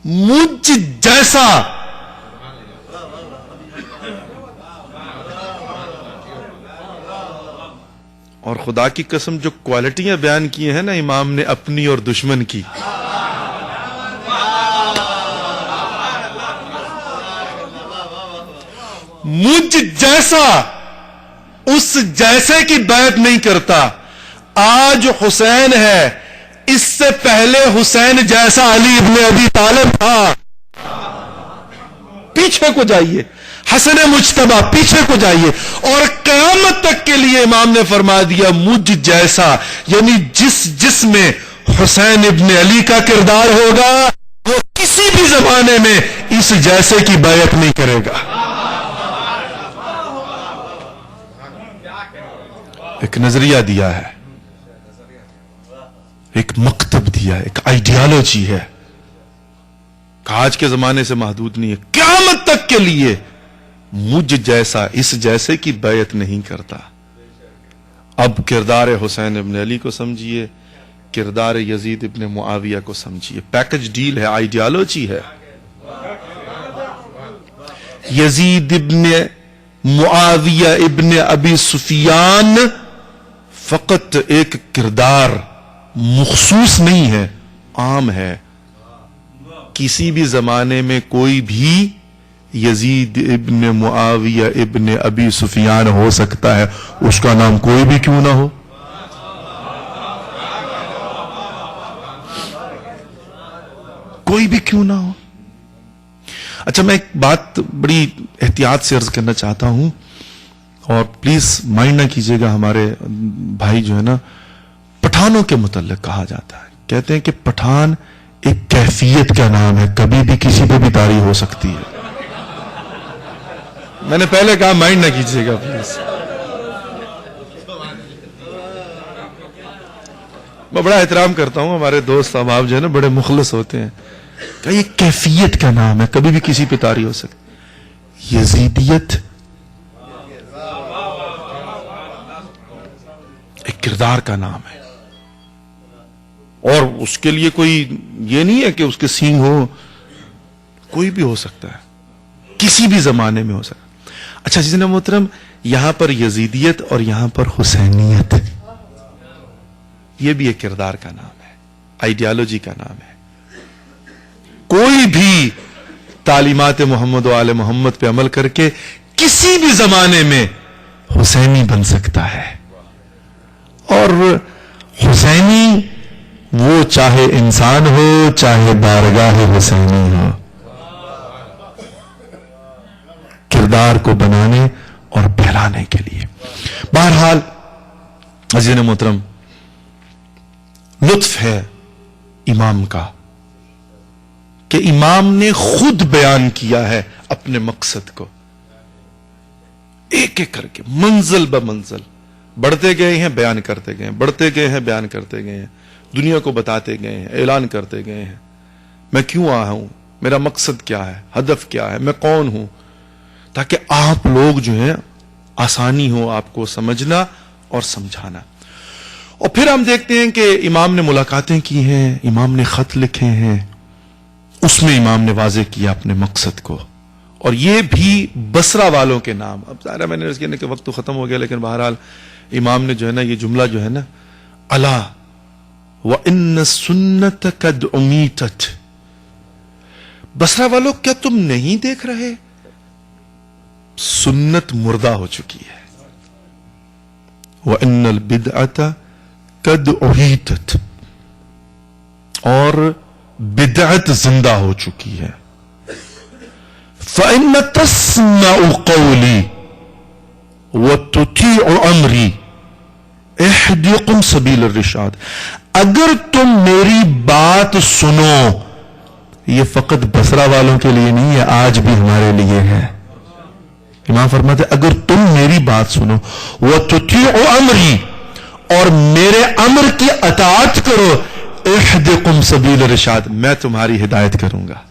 S2: مجھ جیسا اور خدا کی قسم جو کوالٹیاں بیان کی ہیں نا امام نے اپنی اور دشمن کی، مجھ جیسا اس جیسے کی بیعت نہیں کرتا. آج حسین ہے، اس سے پہلے حسین جیسا علی ابن ابی طالب تھا. پیچھے کو جائیے، حسن مجتبی پیچھے کو جائیے. اور قیامت تک کے لیے امام نے فرما دیا مجھ جیسا، یعنی جس میں حسین ابن علی کا کردار ہوگا وہ کسی بھی زمانے میں اس جیسے کی بیعت نہیں کرے گا. ایک نظریہ دیا ہے، ایک مکتب دیا ہے، ایک آئیڈیالوجی ہے کہ آج کے زمانے سے محدود نہیں ہے، قیامت تک کے لیے مجھ جیسا اس جیسے کی بیعت نہیں کرتا. اب کردار حسین ابن علی کو سمجھیے، کردار یزید ابن معاویہ کو سمجھیے. پیکج ڈیل ہے, آئیڈیالوجی ہے. یزید ابن معاویہ ابن ابی سفیان فقط ایک کردار مخصوص نہیں ہے, عام ہے. کسی بھی زمانے میں کوئی بھی یزید ابن معاویہ ابن ابی سفیان ہو سکتا ہے, اس کا نام کوئی بھی کیوں نہ ہو. کوئی بھی کیوں نہ ہو. اچھا, میں ایک بات بڑی احتیاط سے عرض کرنا چاہتا ہوں, اور پلیز مائنڈ نہ کیجیے گا. ہمارے بھائی جو ہے نا, پٹھانوں کے متعلق کہا جاتا ہے, کہتے ہیں کہ پٹھان ایک کیفیت کا نام ہے, کبھی بھی کسی پہ بھی طاری ہو سکتی ہے. میں نے پہلے کہا مائنڈ نہ کیجیے گا پلیز. میں بڑا احترام کرتا ہوں, ہمارے دوست احباب جو ہے نا بڑے مخلص ہوتے ہیں. کہ یہ کیفیت کا نام ہے, کبھی بھی کسی پہ طاری ہو سکتی. یزیدیت ایک کردار کا نام ہے, اور اس کے لیے کوئی یہ نہیں ہے کہ اس کے سینگ ہو, کوئی بھی ہو سکتا ہے, کسی بھی زمانے میں ہو سکتا ہے. اچھا جی محترم, یہاں پر یزیدیت اور یہاں پر حسینیت, یہ بھی ایک کردار کا نام ہے, آئیڈیالوجی کا نام ہے. کوئی بھی تعلیمات محمد و آل محمد پہ عمل کر کے کسی بھی زمانے میں حسینی بن سکتا ہے. اور حسینی وہ چاہے انسان ہو, چاہے بارگاہ حسینی ہو, کردار کو بنانے اور پھیلانے کے لیے. بہرحال عزیزان محترم, لطف ہے امام کا کہ امام نے خود بیان کیا ہے اپنے مقصد کو, ایک ایک کر کے منزل بہ منزل بڑھتے گئے ہیں, بیان کرتے گئے ہیں, بڑھتے گئے ہیں, بیان کرتے گئے ہیں, دنیا کو بتاتے گئے ہیں, اعلان کرتے گئے ہیں میں کیوں آیا ہوں, میرا مقصد کیا ہے, ہدف کیا ہے, میں کون ہوں, تاکہ آپ لوگ جو ہیں آسانی ہو آپ کو سمجھنا اور سمجھانا. اور پھر ہم دیکھتے ہیں کہ امام نے ملاقاتیں کی ہیں, امام نے خط لکھے ہیں, اس میں امام نے واضح کیا اپنے مقصد کو, اور یہ بھی بصرہ والوں کے نام. اب ظاہر میں نے عرض کیا کہ وقت تو ختم ہو گیا, لیکن بہرحال امام نے جو ہے نا یہ جملہ جو ہے نا, الا وَإِنَّ السُّنَّةَ قَدْ أُمِيتَتْ, بصرہ والوں کیا تم نہیں دیکھ رہے, سنت مردہ ہو چکی ہے. وَإِنَّ الْبِدْعَةَ قَدْ أُحِيتَتْ, اور بدعت زندہ ہو چکی ہے. فَإِنَّ تَسْمَعُ قَوْلِي وَتُطِيعُ أَمْرِي اهْدِكُمْ سَبِيلَ الرِّشَادِ, اگر تم میری بات سنو, یہ فقط بصرہ والوں کے لیے نہیں ہے, آج بھی ہمارے لیے ہے. امام فرماتے اگر تم میری بات سنو, وَتُطِيعُ أَمْرِي, اور میرے امر کی اطاعت کرو, اهْدِكُمْ سَبِيلَ الرِّشَادِ, میں تمہاری ہدایت کروں گا.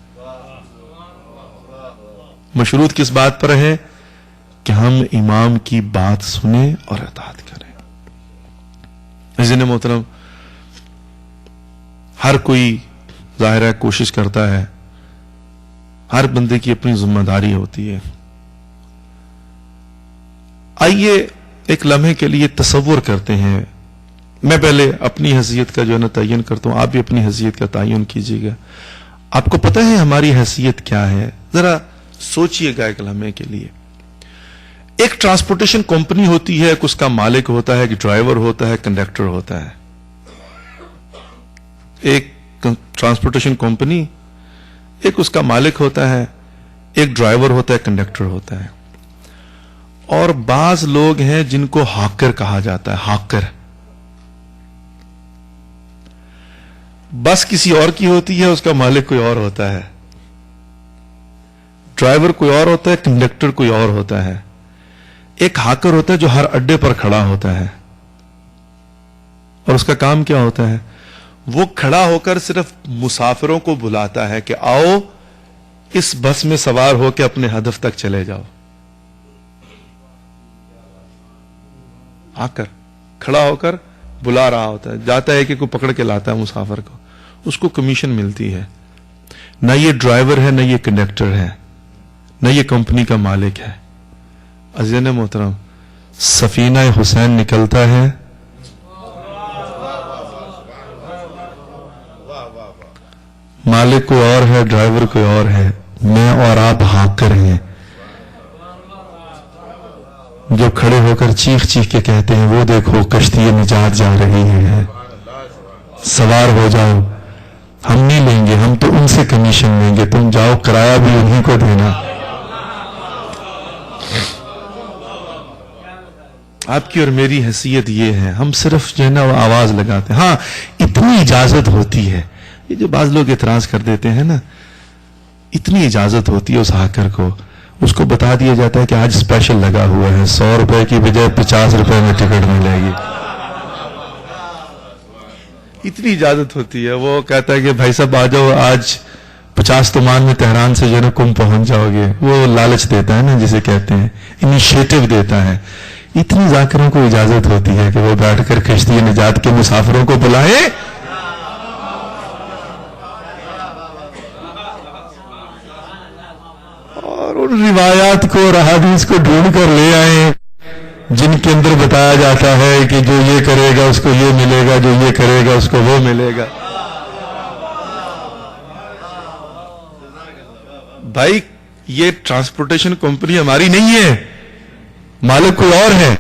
S2: مشروط کس بات پر ہے کہ ہم امام کی بات سنیں اور اطاعت کریں. عزیزان محترم, ہر کوئی ظاہر ہے کوشش کرتا ہے, ہر بندے کی اپنی ذمہ داری ہوتی ہے. آئیے ایک لمحے کے لیے تصور کرتے ہیں, میں پہلے اپنی حیثیت کا جو ہے نا تعین کرتا ہوں, آپ بھی اپنی حیثیت کا تعین کیجیے گا. آپ کو پتہ ہے ہماری حیثیت کیا ہے, ذرا سوچئے گا ایک لمحے کے لیے. ایک ٹرانسپورٹیشن کمپنی ہوتی ہے, ایک اس کا مالک ہوتا ہے, ایک ڈرائیور ہوتا ہے, کنڈکٹر ہوتا ہے. ایک ٹرانسپورٹیشن کمپنی, ایک اس کا مالک ہوتا ہے, ایک ڈرائیور ہوتا ہے, کنڈکٹر ہوتا ہے. اور بعض لوگ ہیں جن کو ہاکر کہا جاتا ہے, ہاکر. بس کسی اور کی ہوتی ہے, اس کا مالک کوئی اور ہوتا ہے, ڈرائیور کوئی اور ہوتا ہے, کنڈکٹر کوئی اور ہوتا ہے. ایک ہاکر ہوتا ہے جو ہر اڈے پر کھڑا ہوتا ہے, اور اس کا کام کیا ہوتا ہے, وہ کھڑا ہو کر صرف مسافروں کو بلاتا ہے کہ آؤ اس بس میں سوار ہو کے اپنے ہدف تک چلے جاؤ. آ کر کھڑا ہو کر
S1: بلا رہا ہوتا ہے, جاتا ہے کہ کوئی پکڑ کے لاتا ہے مسافر کو, اس کو کمیشن ملتی ہے. نہ یہ ڈرائیور ہے, نہ یہ کنڈکٹر ہے, نہ یہ کمپنی کا مالک ہے. عزیزان محترم, سفینہ حسین نکلتا ہے, مالک کوئی اور ہے, ڈرائیور کوئی اور ہے, میں اور آپ ہاکر ہیں جو کھڑے ہو کر چیخ چیخ کے کہتے ہیں وہ دیکھو کشتی نجات جا رہی ہے, سوار ہو جاؤ. ہم نہیں لیں گے, ہم تو ان سے کمیشن لیں گے, تم جاؤ کرایہ بھی انہیں کو دینا. آپ کی اور میری حیثیت یہ ہے, ہم صرف جو ہے نا آواز لگاتے ہیں. ہاں اتنی اجازت ہوتی ہے, یہ جو بعض لوگ اعتراض کر دیتے ہیں نا, اتنی اجازت ہوتی ہے اس ہاکر کو, اس کو بتا دیا جاتا ہے کہ آج اسپیشل لگا ہوا ہے, 100 روپے کی بجائے 50 روپے میں ٹکٹ ملے گی. اتنی اجازت ہوتی ہے. وہ کہتا ہے کہ بھائی صاحب آ جاؤ, آج 50 تومان میں تہران سے جو ہے نا کم پہنچ جاؤ گے. وہ لالچ دیتا ہے نا جسے کہتے ہیں, انیشیٹو دیتا ہے. اتنی ذاکروں کو اجازت ہوتی ہے کہ وہ بیٹھ کر کشتی نجات کے مسافروں کو بلائیں, اور ان روایات کو اور احادیث کو ڈھونڈ کر لے آئیں جن کے اندر بتایا جاتا ہے کہ جو یہ کرے گا اس کو یہ ملے گا, جو یہ کرے گا اس کو وہ ملے گا. بھائی یہ ٹرانسپورٹیشن کمپنی ہماری نہیں ہے, مالک کوئی اور ہے.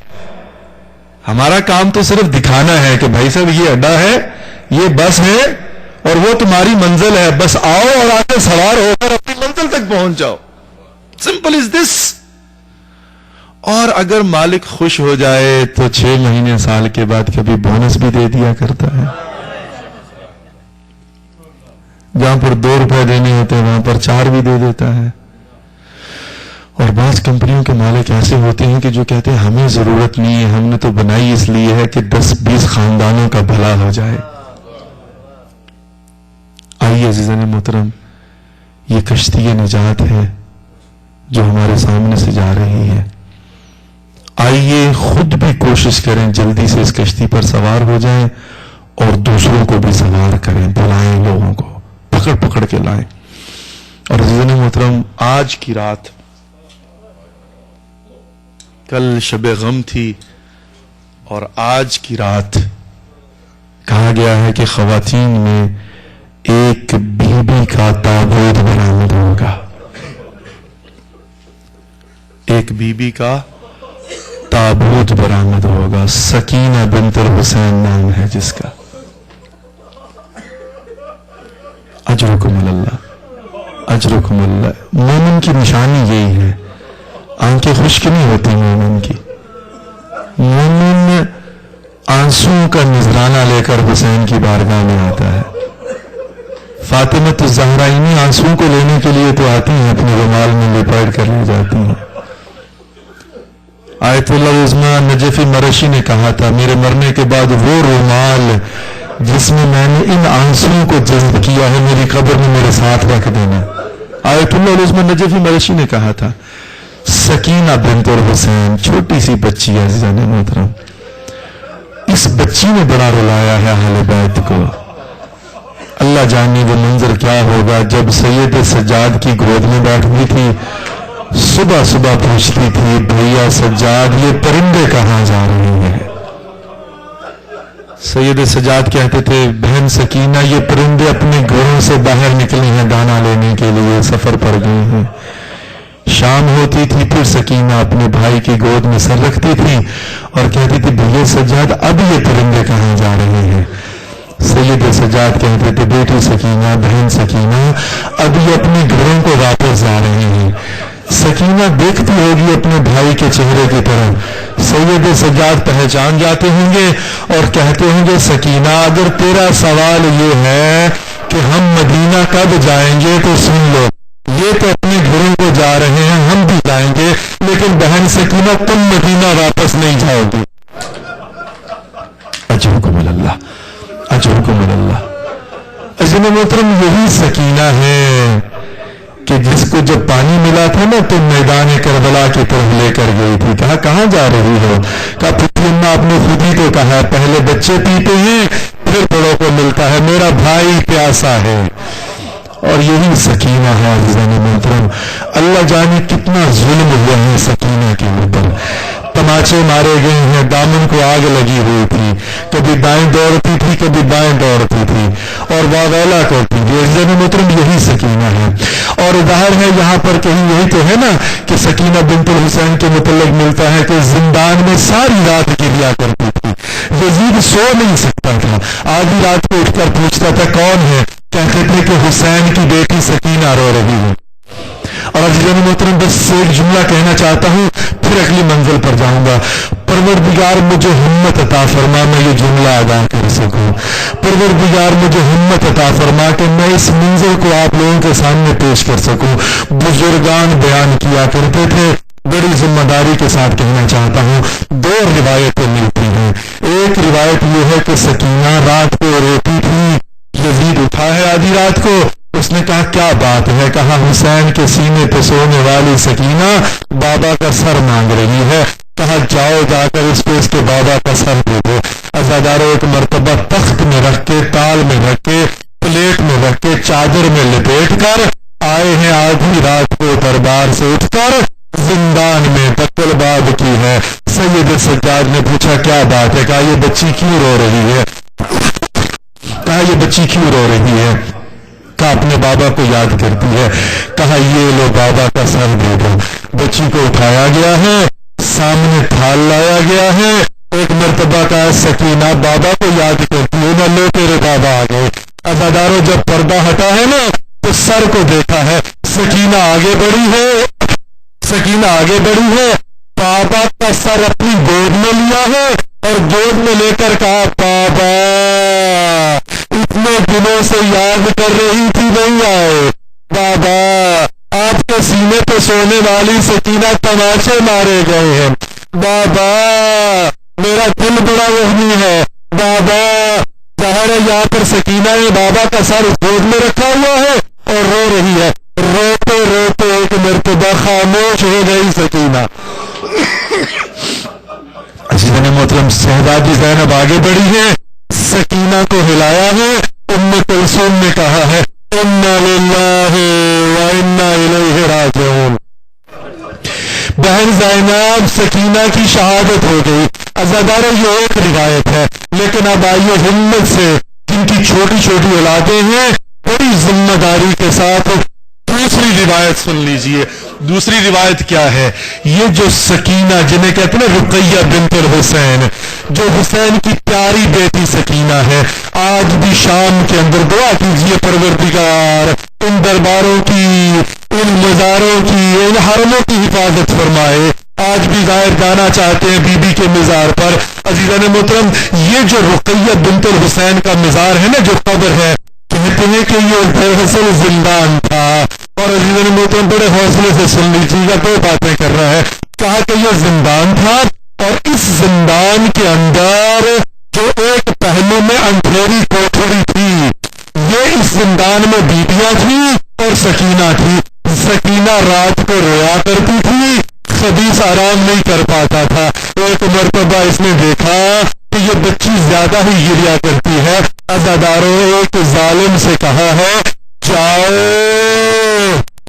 S1: ہمارا کام تو صرف دکھانا ہے کہ بھائی صاحب یہ اڈا ہے, یہ بس ہے, اور وہ تمہاری منزل ہے, بس آؤ اور آگے سوار ہو کر اپنی منزل تک پہنچ جاؤ. سمپل از دس. اور اگر مالک خوش ہو جائے تو 6 مہینے سال کے بعد کبھی بونس بھی دے دیا کرتا ہے. جہاں پر 2 روپے دینے ہوتے ہیں وہاں پر 4 بھی دے دیتا ہے. اور بعض کمپنیوں کے مالک ایسے ہوتے ہیں کہ جو کہتے ہیں ہمیں ضرورت نہیں ہے, ہم نے تو بنائی اس لیے ہے کہ 10-20 خاندانوں کا بھلا ہو جائے. آئیے عزیزان محترم, یہ کشتی نجات ہے جو ہمارے سامنے سے جا رہی ہے. آئیے خود بھی کوشش کریں, جلدی سے اس کشتی پر سوار ہو جائیں اور دوسروں کو بھی سوار کریں, بلائیں لوگوں کو, پکڑ پکڑ کے لائیں. اور عزیزان محترم, آج کی رات, کل شب غم تھی, اور آج کی رات کہا گیا ہے کہ خواتین میں ایک بی بی کا تابوت برآمد ہوگا. ایک بی بی کا تابوت برآمد ہوگا. سکینہ بنت الحسین نام ہے جس کا. اجرکم اللہ, اجرکم اللہ. مومن کی نشانی یہی ہے, آنکھیں خشک نہیں ہوتی مومن کی. مومن آنسوں کا نذرانہ لے کر حسین کی بارگاہ میں آتا ہے. فاطمہ الزہرا انہی آنسوں کو لینے کے لیے تو آتی ہیں, اپنے رومال میں لپیٹ کر لے جاتی ہیں. آیت اللہ عظمی نجفی مرشی نے کہا تھا, میرے مرنے کے بعد وہ رومال جس میں میں نے ان آنسوں کو جذب کیا ہے میری قبر میں میرے ساتھ رکھ دینا. آیت اللہ عظمی نجفی مرشی نے کہا تھا. سکینہ بنت الحسین چھوٹی سی بچی ہے عزیزان محترم, اس بچی نے بڑا رلایا ہے اہل بیت کو. اللہ جانے وہ منظر کیا ہوگا جب سید سجاد کی گود میں بیٹھتی تھی, صبح صبح پوچھتی تھی بھیا سجاد یہ پرندے کہاں جا رہے ہیں. سید سجاد کہتے تھے بہن سکینہ یہ پرندے اپنے گھروں سے باہر نکلے ہیں دانا لینے کے لیے, سفر پر گئے ہیں. شام ہوتی تھی پھر سکینہ اپنے بھائی کی گود میں سر رکھتی تھی اور کہتی تھی بھیا سجاد اب یہ پرندے کہاں جا رہے ہیں. سید سجاد کہتے تھے بیٹی سکینہ, بہن سکینہ اب یہ اپنے گھروں کو واپس جا رہے ہیں. سکینہ دیکھتی ہوگی اپنے بھائی کے چہرے کی طرف. سید سجاد پہچان جاتے ہوں گے اور کہتے ہوں گے سکینہ اگر تیرا سوال یہ ہے کہ ہم مدینہ کب جائیں گے تو سن لو, یہ تو اپنے گھروں کو جا رہے ہیں, ہم بھی جائیں گے, لیکن بہن سکینہ تم مدینہ واپس نہیں جاؤ گی. اجرکم اللہ, اجرکم اللہ. عزیزان محترم یہی سکینہ ہے
S3: کہ جس کو جب پانی ملا تھا نا تو میدان کربلا کی طرف لے کر گئی تھی. کہا کہاں جا رہی ہو؟ کہا پھپھی اماں آپ نے خود ہی تو کہا پہلے بچے پیتے ہیں پھر بڑوں کو ملتا ہے، میرا بھائی پیاسا ہے. اور یہی سکینہ ہے عزیزان محترم. اللہ جانے کتنا ظلم ہوا ہے سکینہ کے اوپر. تماچے مارے گئے ہیں، دامن کو آگ لگی ہوئی تھی، کبھی دائیں دوڑتی تھی کبھی بائیں دوڑتی تھی اور واویلا کرتی تھی. عزیزان محترم یہی سکینہ ہے. اور ظاہر ہے یہاں پر کہیں یہی تو ہے نا کہ سکینہ بنت الحسین کے متعلق ملتا ہے کہ زندان میں ساری رات گریا کرتی تھی. یزید سو نہیں سکتا تھا، آدھی رات کو اٹھ کر پوچھتا تھا کون ہے؟ کہتے تھے کہ حسین کی بیٹی سکینہ رو رہی ہے. اور عزیزان محترم بس ایک جملہ کہنا چاہتا ہوں پھر اگلی منزل پر جاؤں گا. پروردگار مجھے ہمت عطا فرما میں یہ جملہ ادا کر سکوں. پروردگار مجھے ہمت عطا فرما کہ میں اس منظر کو آپ لوگوں کے سامنے پیش کر سکوں. بزرگان بیان کیا کرتے تھے، بڑی ذمہ داری کے ساتھ کہنا چاہتا ہوں. دو روایتیں ملتی ہیں. ایک روایت یہ ہے کہ سکینہ رات کو روتی تھی، یزید اٹھا ہے آدھی رات کو، اس نے کہا کیا بات ہے؟ کہا حسین کے سینے پہ سونے والی سکینہ بابا کا سر مانگ رہی ہے. کہا جاؤ جا کر اس کو اس کے بابا کا سر دے دو. عزاداروں ایک مرتبہ تخت میں رکھ کے، تال میں رکھ کے، پلیٹ میں رکھ کے، چادر میں لپیٹ کر آئے ہیں آدھی رات کو دربار سے اٹھ کر زندان میں. تقل باب کی ہے. سید سجاد نے پوچھا کیا بات ہے؟ کہا یہ بچی کیوں رو رہی ہے؟ کہا یہ بچی کیوں رو رہی ہے؟ کہا اپنے بابا کو یاد کرتی ہے. کہا یہ لو بابا کا سر دے دو. بچی کو اٹھایا گیا ہے، سامنے تھال لایا گیا ہے. ایک مرتبہ کہا سکینہ بابا کو یاد کرتی ہے نا، لو تیرے بابا آ گئے. عزاداروں جب پردہ ہٹا ہے نا تو سر کو دیکھا ہے. سکینہ آگے بڑھی ہے، سکینہ آگے بڑھی ہے، بابا کا سر اپنی گود میں لیا ہے اور گود میں لے کر کہا بابا اتنے دنوں سے یاد کر رہی تھی نہیں آئے. بابا آپ کے سینے پہ سونے والی سکینہ تماچے مارے گئے ہیں. بابا میرا دل بڑا وہمی ہے. بابا ظاہر ہے یہاں پر سکینہ نے بابا کا سر گود میں رکھا ہوا ہے اور رو رہی ہے. روتے روتے ایک مرتبہ خاموش ہو گئی سکینہ. عزیزان محترم شہزادی زینب آگے بڑھی ہے، سکینہ کو ہلایا ہے. ام کلثوم نے کہا ہے انا للہ و انا الیہ راجعون. بہن زینب سکینہ کی شہادت ہو گئی. عزاداروں یہ ایک روایت ہے، لیکن اب آئیے ہمت سے جن کی چھوٹی چھوٹی اولادیں ہیں بڑی ذمہ داری کے ساتھ دوسری روایت سن لیجئے. دوسری روایت کیا ہے؟ یہ جو سکینہ جنہیں کہتے ہیں رقیہ بنت الحسین، جو حسین کی پیاری بیٹی سکینہ ہے، آج بھی شام کے اندر دعا کیجئے پروردگار ان درباروں کی، ان مزاروں کی، ان حرموں کی حفاظت فرمائے. آج بھی ظاہر جانا چاہتے ہیں بی بی کے مزار پر. عزیزان محترم یہ جو رقیہ بنت الحسین کا مزار ہے نا، جو قبر ہے، کہتے ہیں کہ یہ دراصل زندان تھا. اور عزیزان محترم بڑے حوصلے سے سن لیجیے گا، دو باتیں کر رہا ہے. کہا کہ یہ زندان تھا اور اس زندان کے اندر جو ایک پہلو میں اندھیری کوٹھڑی تھی، یہ اس زندان میں بیبیاں تھیں اور سکینہ تھی. سکینہ رات کو رویا کرتی تھی، خبیث آرام نہیں کر پاتا تھا. ایک مرتبہ اس نے دیکھا کہ یہ بچی زیادہ ہی گریا کرتی ہے. عزاداروں ایک ظالم سے کہا ہے جاؤ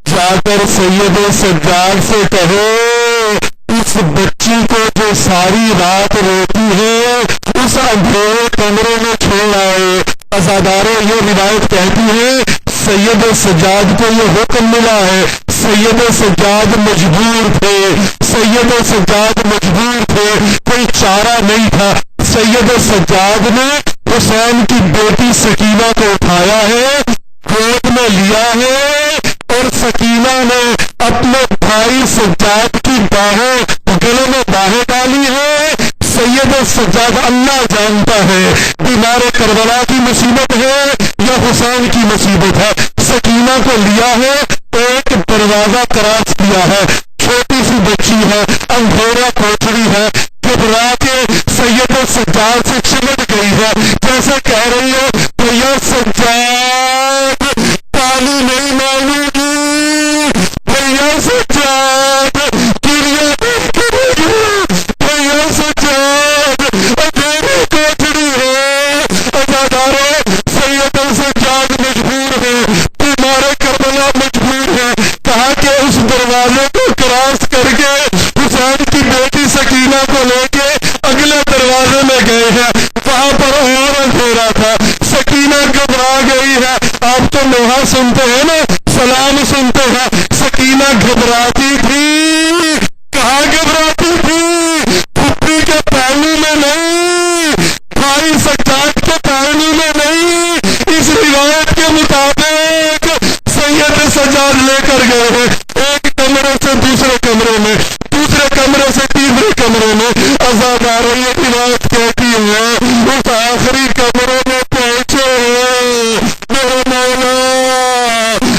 S3: جا کر سید سجاد سے کہو اس بچی کو جو ساری رات روتی ہے اس اندھیرے کمرے میں چھوڑ آئے. عزاداروں یہ روایت کہتی ہے سید سجاد کو یہ حکم ملا ہے. سید سجاد مجبور تھے، سید سجاد مجبور تھے، کوئی چارہ نہیں تھا. سید سجاد نے حسین کی بیٹی سکینہ کو اٹھایا ہے، گود میں لیا ہے اور سکینہ نے اپنے بھائی سجاد کی باہیں گلے میں باہیں ڈالی ہے. سید سجاد اللہ جانتا ہے بیمار کربلا کی مصیبت ہے یا حسین کی مصیبت ہے. سکینہ کو لیا ہے، ایک دروازہ کراس کیا ہے، چھوٹی سی بچی ہے، اندھیرا کوٹھڑی ہے، گھبرا کے سید سجاد سے چمٹ گئی ہے، جیسے کہہ رہی ہے بھیا سجاد تالی نہیں مانوں گی. جانتے ہیں سکینہ گھبراتی تھی، کہاں گھبراتی تھی؟ پھپھی کے پہلو میں نہیں، بھائی سجاد کے پہلو میں نہیں. اس روایت کے مطابق سید سجاد لے کر گئے ہیں ایک کمرے سے دوسرے کمرے میں، دوسرے کمرے سے تیسرے کمرے میں. عزادار یہ روایت کہتی ہے اس آخری کمرے میں پہنچے ہیں میرے مولا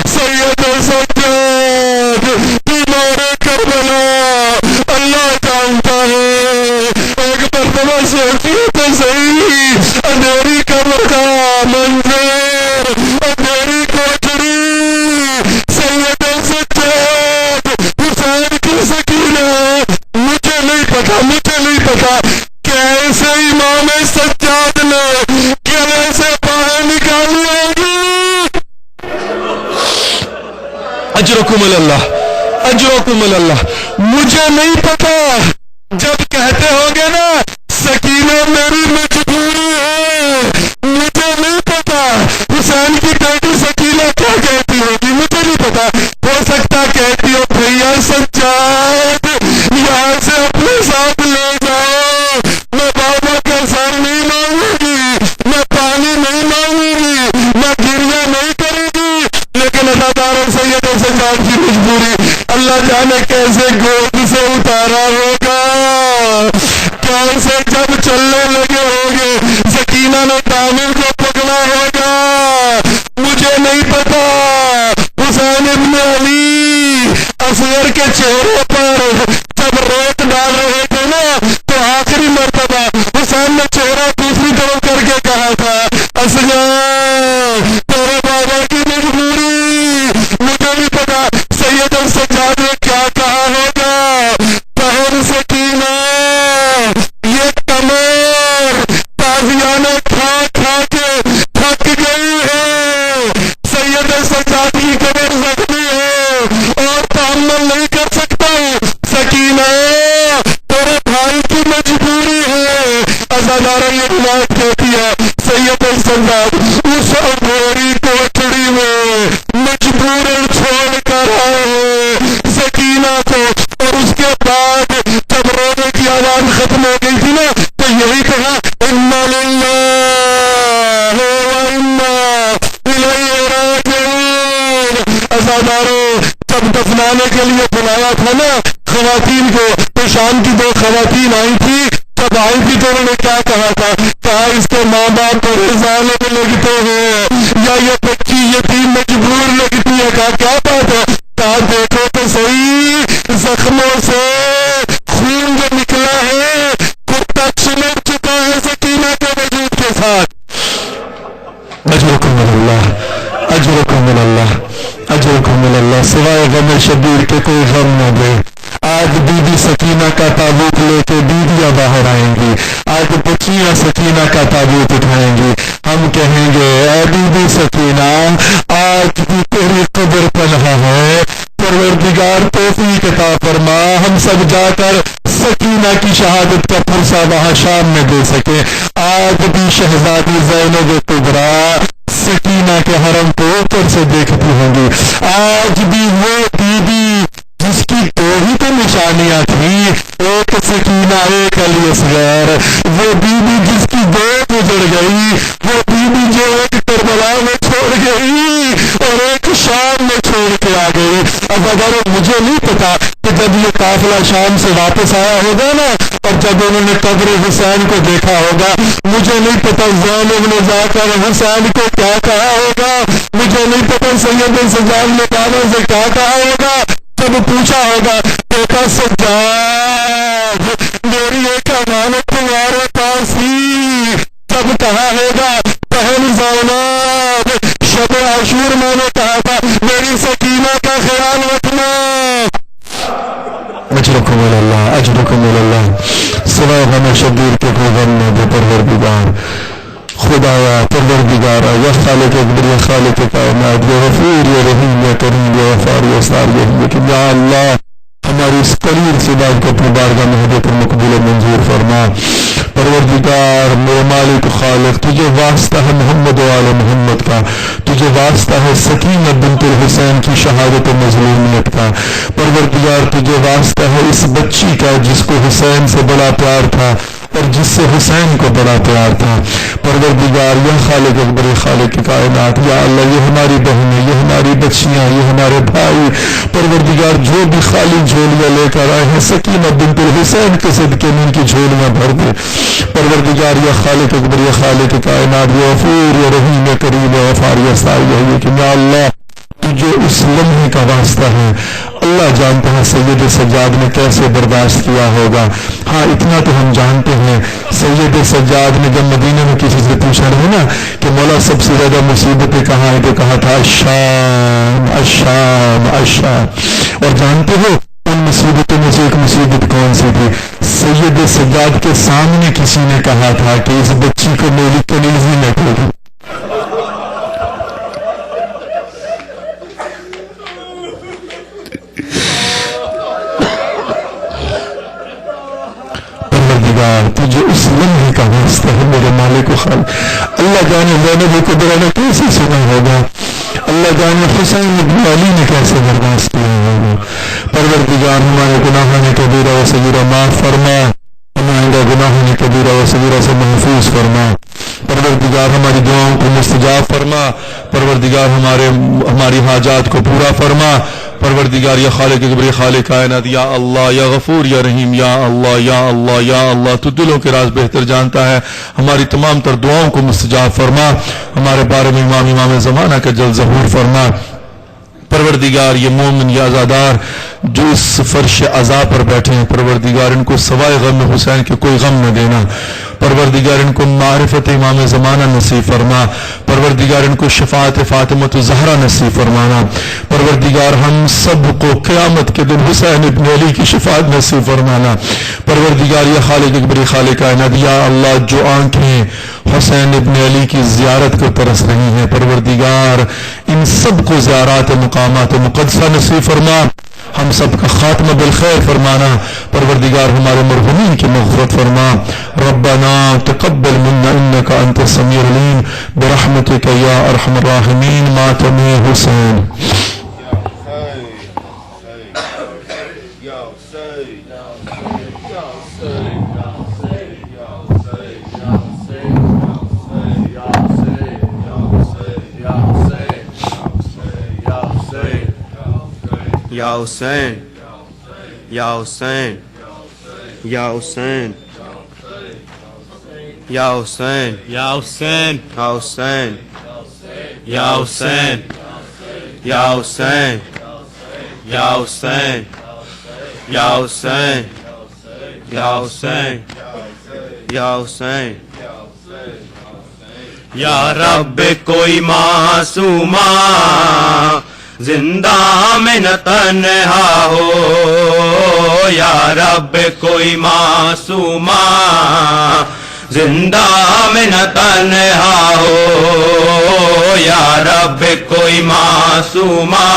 S3: سید سجاد بیمار کربلا. اللہ جانتا ہے ایک مرتبہ سوچیے تو صحیح، اندھیری قبر کا منظر، اندھیری کوٹڑی، سید سجاد حسین کی سکینہ. مجھے نہیں پتا کیسے امام سجاد نے کیسے باہر نکالی ہوگی. اجرکم اللہ، اجرکم اللہ. مجھے نہیں پتا، جب کہتے ہوگے نا سکینہ میری مجبوری ہے، مجھے نہیں پتا حسین کی بیٹی سکینہ کیا کہتی ہوگی، مجھے نہیں پتا. ہو سکتا کہتی ہو بھیا سجاد یہاں سے اپنے ساتھ لے جاؤ، میں بابا کا سر نہیں مانگوں گی، میں پانی نہیں مانگوں گی، میں گریہ نہیں کروں گی. لیکن اللہ تعالیٰ سید سجاد کی مجبوری اللہ جانے کیسے گود سے اتارا ہوگا، کیسے جب چلنے لگے ہوگے سکینہ نے تعمیر کو پکڑا ہوگا. مجھے نہیں پتا. حسین ابن علی اصغر کے چہرے پر جب ریت ڈال رہے تھے نا تو آخری مرتبہ حسین نے چہرہ دوسری طرف کر کے کہا تھا اصغر تیرے بابا کی مجبوری. مجھے نہیں پتا سید سجاد نے کیا کہا ہوگا. بہن سکینہ یہ کمر تازیانہ کھا کھا کے تھک گئی ہے، سید سجاد کی کمر زخمی ہے اور تحمل نہیں کر سکتا ہوں. سکینہ تیرے بھائی کی مجبوری ہے. عزادارہ یہ روایت کہتی ہے سید سجاد اس اندھیری کوٹڑی میں مجبوراً چھوڑ کر آئے ہیں سکینہ کو. اور اس کے بعد جب رونے کی آواز ختم ہو گئی تھی نا تو یہی کہا انا للہ و انا الیہ راجعون. عزاداروں جب دفنانے کے لیے بلایا تھا نا خواتین کو تو شام کی دو خواتین آئی تھی. جب آئی تھی تو انہوں نے کیا کہا تھا؟ کہا اس کے ماں باپ کو ظالم لگتے ہیں یا یہ بچی یتیم مجبور لگتی ہے. کہا کیا بات ہے؟ کہا دیکھو تو صحیح زخموں سے خون جو نکلا ہے کرتا چمٹ چکا ہے سکینہ کے وجود کے ساتھ. اجرکم من اللہ، اجرکم من اللہ، اجرکم من اللہ. سوائے غم شبیر کے کوئی غم نہ دے. آج بی بی سکینہ کا تابوت لے کے بیویاں باہر آئیں گی، آج بچیاں سکینہ کا تابوت اٹھائیں گی. ہم کہیں گے اے بی بی سکینہ آج بھی تیری قبر پناہ ہے، پروردگار توفیق عطا فرما ہم سب جا کر سکینہ کی شہادت کا پرسہ وہاں شام میں دے سکے. آج بھی شہزادی زینب کبریٰ سکینہ کے حرم کو اوپر سے دیکھتی ہوں گی. آج بھی وہ بی بی جس کی دو ہی تو نشانیاں تھیں، ایک سکینہ ایک علی اصغر، وہ بی بی جس کی دو گزر گئی، وہ بی بی جو ایک کربلا میں چھوڑ گئی اور ایک شام میں چھوڑ کے آ گئی. اب اگر مجھے نہیں پتا کہ جب یہ قافلہ شام سے واپس آیا ہوگا نا اور جب انہوں نے قبر حسین کو دیکھا ہوگا، مجھے نہیں پتا زینب نے جا کر حسین کو کیا کہا ہوگا، مجھے نہیں پتا سید سجاد نے کہا سے کیا کہا ہوگا. جب پوچھا ہوگا بیٹا سجاد میری ایک امانت تمہارے پاس ہی، جب کہا ہوگا بہن زینب شب عاشور میں نے کہا تھا میری سکینہ کا خیال رکھنا. اجرکم اللہ، اجرکم اللہ. سوائے غم شبیر کے کوئی غم نہ دے پروردگار. خدایا پروردگارا یا خالق اکبر یا خالق کائنات یا غفور یا رحیم یا کریم یا غفار یا سار یا حکیم، یا اللہ ہماری اس قلیل سی بات کو اپنی بارگاہ میں حضرت مقبول منظور فرما. پروردگار میرے مالک خالق تجھے واسطہ ہے محمد و آل محمد کا، تجھے واسطہ ہے سکینہ بنت الحسین کی شہادت و مظلومیت کا، پروردگار تجھے واسطہ ہے اس بچی کا جس کو حسین سے بڑا پیار تھا اور جس سے حسین کو بڑا پیار تھا، پروردگار یا خالق اکبر خالق کائنات، یا اللہ یہ ہماری بہنیں، یہ ہماری بچیاں، یہ ہمارے بھائی، پروردگار جو بھی خالی جھولیاں لے کر آئے ہیں سکینہ بنت الحسین کے صدقے میں ان کی جھولیاں بھر دے، پروردگار یا خالق اکبر یا خالق کائنات، یا غفور یا رحیم یا کریم یا غفار یا سائی یا لیکن یا اللہ جو اس لمحے کا واسطہ ہے اللہ جانتا ہے سید سجاد نے کیسے برداشت کیا ہوگا۔ ہاں اتنا تو ہم جانتے ہیں سید سجاد نے جب مدینہ میں کسی سے پوچھا رہے نا کہ مولا سب سے زیادہ مصیبتیں کہاں ہیں تو کہا تھا الشام الشام الشام، اور جانتے ہو ان مصیبتوں میں سے ایک مصیبت کون سی تھی؟ سید سجاد کے سامنے کسی نے کہا تھا کہ اس بچی کو میری کنیزی نہ کھو۔ تجھے اس لمحے کا واسطہ ہے میرے مالک و خالق، اللہ جانے زینب کبریٰ نے کیسے سنا ہوگا، اللہ جانے حسین ابن علی نے کیسے برداشت کیا ہوگا۔ پروردگار ہمارے گناہوں کبیرہ و صغیرہ معاف فرما، ہمارے گناہوں کبیرہ و صغیرہ سے محفوظ فرما، پروردگار ہماری دعاؤں کو مستجاب فرما، پروردگار ہماری حاجات کو پورا فرما، پروردگار یا خالق اکبر خالق کائنات، یا اللہ یا غفور یا رحیم، یا اللہ یا اللہ یا اللہ تو دلوں کے راز بہتر جانتا ہے، ہماری تمام تر دعاؤں کو مستجاب فرما، ہمارے بارے میں امام زمانہ کا جل ظہور فرما، پروردگار یہ مومن یا عزادار جو اس فرش عزا پر بیٹھے ہیں پروردگار ان کو سوائے غم حسین کے کوئی غم نہ دینا، پروردگار ان کو معرفت امام زمانہ نصیب فرما، پروردگار ان کو شفاعت فاطمۃ الزہرا نصیب فرمانا، پروردگار ہم سب کو قیامت کے دن حسین ابن علی کی شفاعت نصیب فرمانا، پروردگار یا خالق اکبر خالق کائنات، یا اللہ جو آنکھیں حسین ابن علی کی زیارت کو ترس رہی ہیں پروردگار ان سب کو زیارات مقامات مقدسہ نصیب فرما، ہم سب کا خاتمہ بالخیر فرمانا، پروردگار ہمارے مرحومین کی مغفرت فرما، ربنا تقبل منا انك انت السميع العليم برحمتك یا ارحم الراحمین ماتم حسین۔
S4: Ya Hussein, Ya Hussein, Ya Hussein, Ya Hussein, Ya Hussein, Ya Hussein, Ya Hussein, Ya Hussein, Ya Hussein, Ya Hussein, Ya Hussein, Ya Hussein, Ya Rabbi کوئی معصوما زندہ میں نہ تنہا ہو، یا رب کوئی معصوما زندہ میں نہ تنہا ہو، یا رب کوئی معصوما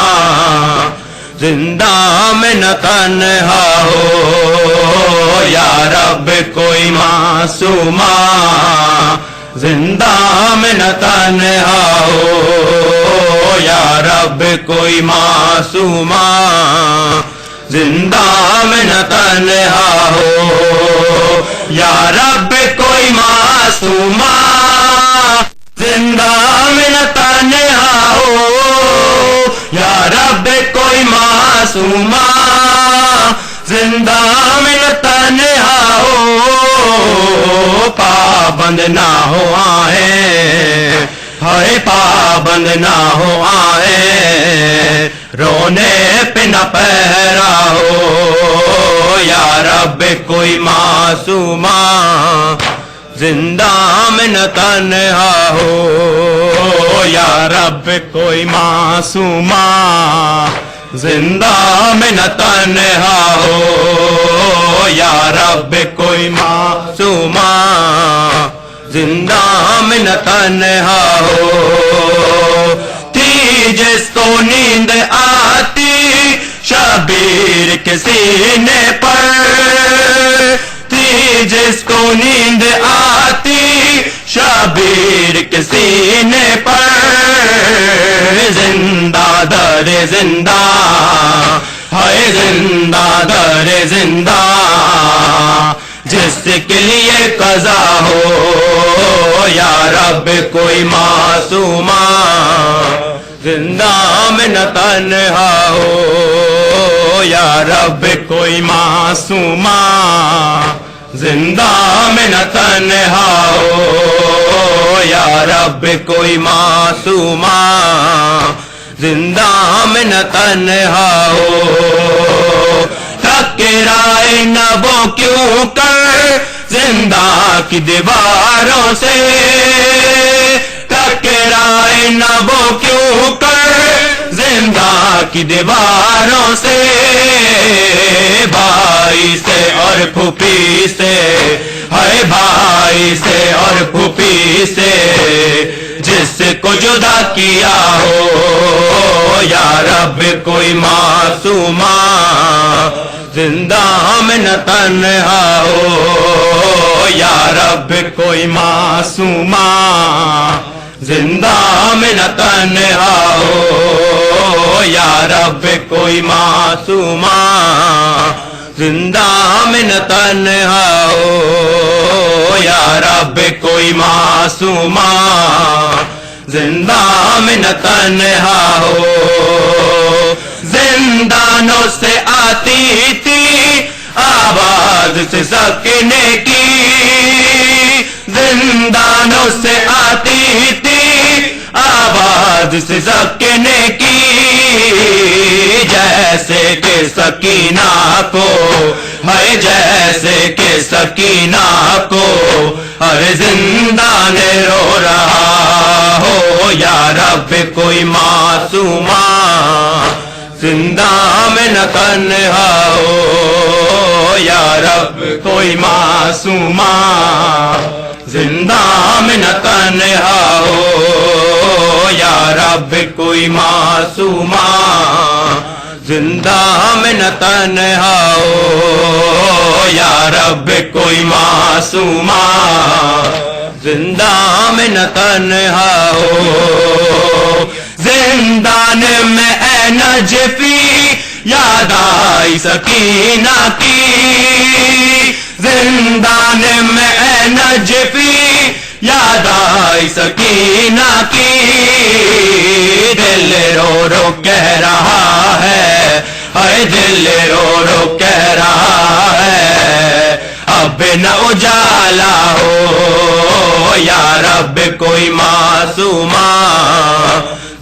S4: زندہ میں نہ تنہا ہو، یا رب کوئی معصوما زندہ میں نہ تنہا ہو، یا رب کوئی معصوما زندہ میں نہ تنہا ہو، یا رب کوئی معصوما زندہ میں نہ تنہا ہو، یا رب کوئی معصوما زندہ میں نہ تنہا ہو، پابند نہ ہو آئے ہائے پابند نہ ہو آئے رونے پہ نہ پہرا ہو، یا رب کوئی معصوما زندہ میں نہ تنہا ہو، یا رب کوئی معصوما زندہ میں نہ تنہا ہو، یا رب کوئی معصوما زندہ میں نہ تنہا ہو، تھی جس کو نیند آتی شبیر کے سینے پر، تھی جس جس کو نیند آتی شبیر کے سینے پر زندہ در زندہ ہے زندہ در زندہ جس کے لیے قضا ہو یا رب کوئی معصومہ زندہ میں نہ تنہا ہو یا رب کوئی معصومہ زندہ میں نہ تنہا ہو یا رب کوئی معصومہ زندہ میں نہ تنہا ہو ٹکرائے نہ وہ کیوں کر زندہ کی دیواروں سے ٹکرائے نہ وہ کیوں کر زندہ کی دیواروں سے بھائی سے اور پھوپھی سے ہے بھائی سے اور پھوپھی سے جس کو جدا کیا ہو یا رب کوئی معصومہ زندہ میں نہ تنہا ہو یا رب کوئی معصومہ زندہ میں نہ تنہا ہو یا رب کوئی معصومہ زندہ میں نہ تنہا ہو یا رب کوئی معصومہ زندہ میں نہ تنہا ہو زندانوں سے آتی تھی آواز سے سکنے کی زندانوں سے آتی تھی آواز سے سکنے کی جیسے کہ سکینہ کو ہے جیسے کہ سکینہ کو ہر زندان رو رہا ہو یا رب کوئی معصومہ زندہ میں نہ تنہا ہو یا رب کوئی معصومہ زندہ میں نہ تنہا ہو یا رب کوئی معصومہ زندہ میں نہ تنہا ہو یا رب کوئی معصومہ زندہ میں نہ تنہا ہو زندان میں اے نجفی یاد آئی سکینہ کی زندان میں اے نجفی یاد آئی سکینہ کی دل رو رو کہہ رہا ہے اے دل رو رو کہہ رہا ہے اب نہ اجالا ہو یا رب کوئی معصومہ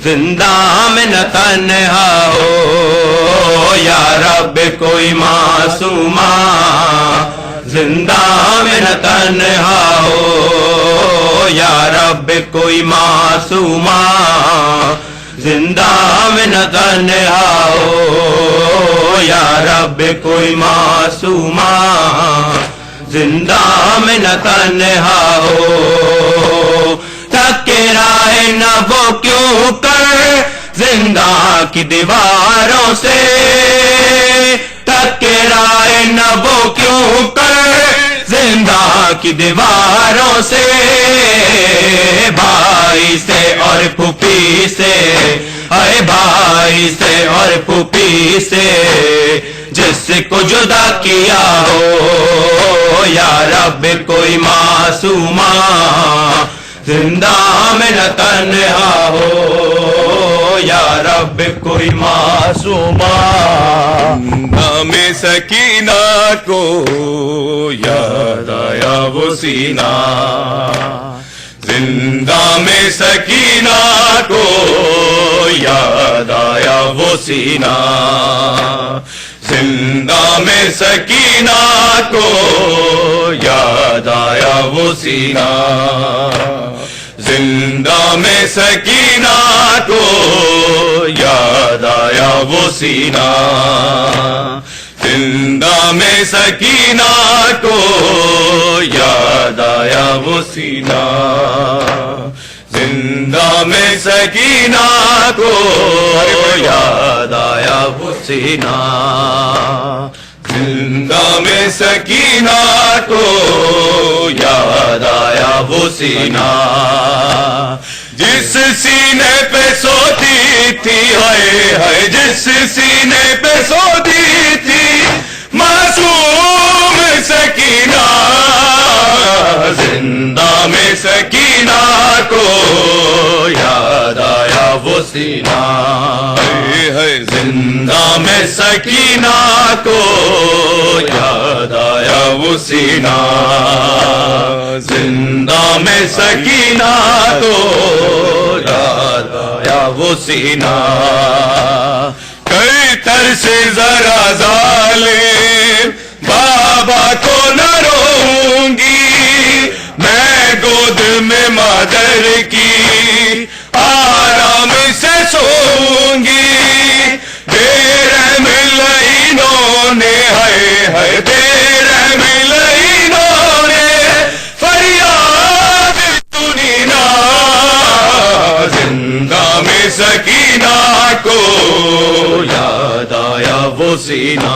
S4: زندہ میں نہ تنہا ہو یا رب کوئی معصومہ زندہ میں نہ تنہا ہو یا رب کوئی معصومہ زندہ میں نہ تنہا ہو یا رب کوئی معصومہ زندہ میں نہ تنہا ہو ٹکرائے نہ وہ کیوں کر زندہ کی دیواروں سے ٹکرائے نہ وہ کیوں کر زندہ کی دیواروں سے بھائی سے اور پھوپھی سے اے بھائی سے اور پھوپھی سے جس کو جدا کیا ہو یا رب کوئی معصومہ زندہ میں نہ تنہا ہو یا رب کوئی معصومہ
S5: نام سکینہ کو یاد آیا وہ سینہ زندہ میں سکینہ کو یاد آیا وہ سینہ زندہ میں سکینہ کو یاد آیا وہ سینہ زندہ میں سکینہ کو یاد آیا وہ سینہ زندہ میں سکینہ کو یاد آیا وہ سینہ زندہ میں سکینہ کو یاد آیا وہ سینہ زندہ میں سکینہ کو یاد آیا وہ سینہ جس سینے پہ سوتی تھی ہائے ہائے جس سینے پہ سوتی تھی معصوم سکینہ زندہ میں سکینہ کو یاد آیا وہ سینہ زندہ میں سکینہ کو یاد آیا وہ سینہ زندہ میں سکینہ کو یاد آیا وہ سینہ کئی ترس ذرا ظالم بابا کو نہ روؤں گی میں گود میں مادر کی آرام سے سوؤں گی بے ملینوں نے ہائے ہائے بے ملینوں نے فریاد سنی نا زندہ میں سکینہ کو یاد آیا وہ سینہ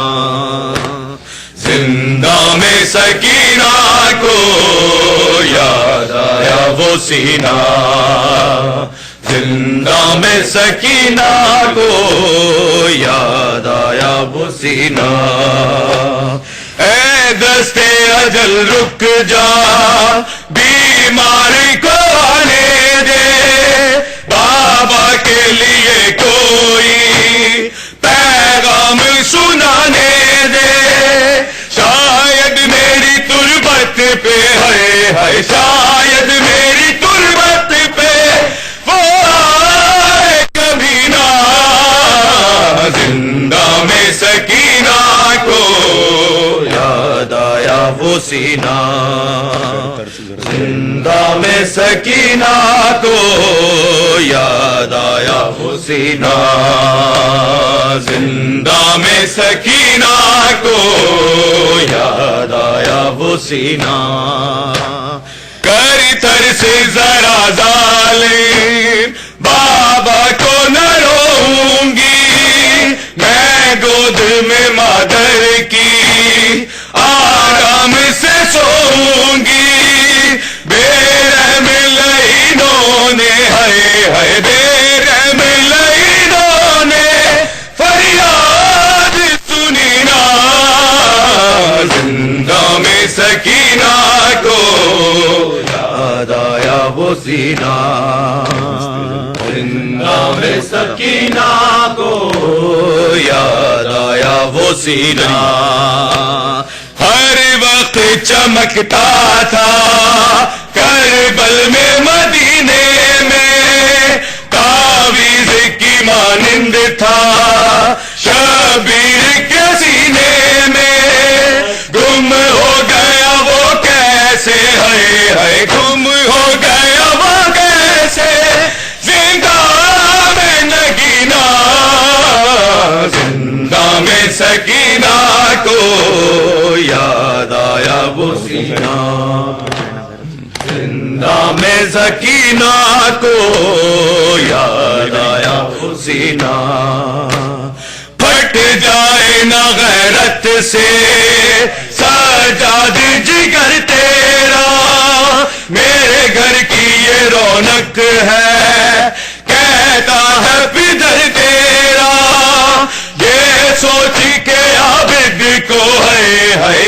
S5: زندہ میں سکینہ کو یاد آیا وہ سینہ زندہ میں سکینہ کو یاد آیا وہ سینہ اے دستے اجل رک جا بیماری کو آنے دے بابا کے لیے کوئی پیغام سنانے دے شاید میری تربت پہ ہے شاید میری تربت پہ وہ آئے کبھی نہ زندہ میں سکینہ کو یاد آیا وہ سینہ زندہ میں سکینہ کو یاد آیا وہ سینہ زندہ میں سکینہ کو یاد آیا وہ سینہ کر ترس ذرا ظالم بابا کو نہ روؤں گی میں گود میں مادر کی آرام سے سوؤں گی بے رحم لعینوں نے ہائے ہائے بے رحم لعینوں نے فریاد سنی نا زندہ میں سکینہ کو یاد آیا وہ سینہ زندہ میں سکینہ کو یاد آیا وہ سینہ ہر وقت چمکتا تھا کربل میں مدینے میں تعویذ کی مانند تھا شبیر کے سینے میں گم ہو گیا وہ کیسے ہے گم ہو گیا وہ کیسے زندہ میں نگینہ زندہ میں سکینہ کو یاد آیا وہ سینہ زندہ میں سکینہ کو یاد آیا وہ سینہ پھٹ جائے نہ غیرت سے سجاد جگر تیرا میرے گھر کی یہ رونق ہے کہتا ہے پدر تیرا یہ سوچ کے عابد کو ہے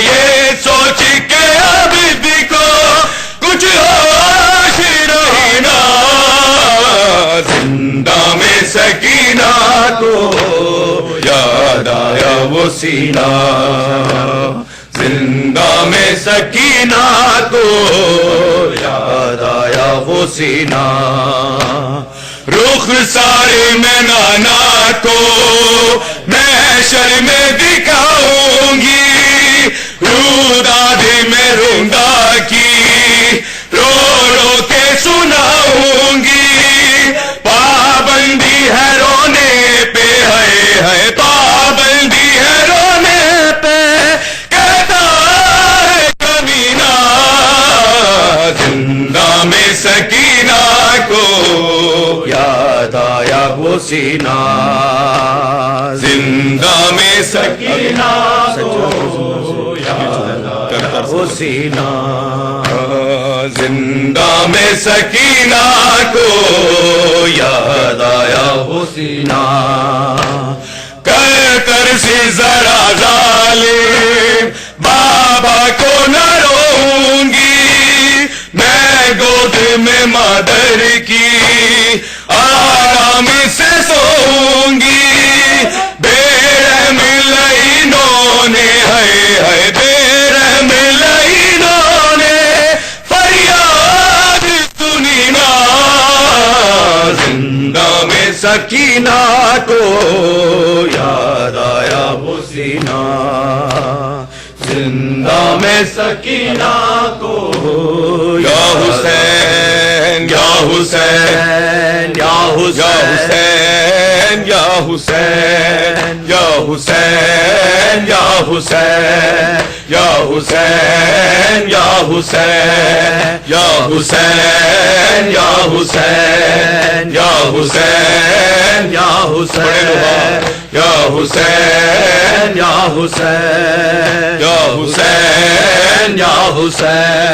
S5: یہ سوچ کے عابد کو کچھ ہوش رہی نا زندہ میں سکینہ کو یاد آیا وہ سینہ زندہ میں سکینہ کو یاد آیا وہ سینہ رخ سارے میں نانا کو محشر میں دکھاؤں گی روداد میں روندا کی رو رو کے سناؤں گی پابندی ہے رونے پہ ہے پابندی ہے رونے پہ کہتا ہے کمینہ زندہ میں سکینہ کو یاد آیا وہ سینہ زندہ میں سکینہ کو
S4: حسینہ
S5: زندہ میں سکینہ کو یاد آیا
S4: حسینہ
S5: کر سے ذرا ظالم بابا کو نہ روں گی میں گود میں مادر کی آرام سے سوں گی بے رحم لعینوں نے ہے بے رحم لعینوں نے فریاد سنی نا زندہ میں سکینہ کو یاد آیا حسینہ زندہ میں سکینہ کو یا حسین یا حسین
S4: یا
S5: حسین یا حسین یا حسین یا حسین یا حسین یا حسین یا حسین یا حسین یا حسین
S4: یا حسین
S5: یا حسین
S4: یا حسین
S5: یا حسین
S4: یا حسین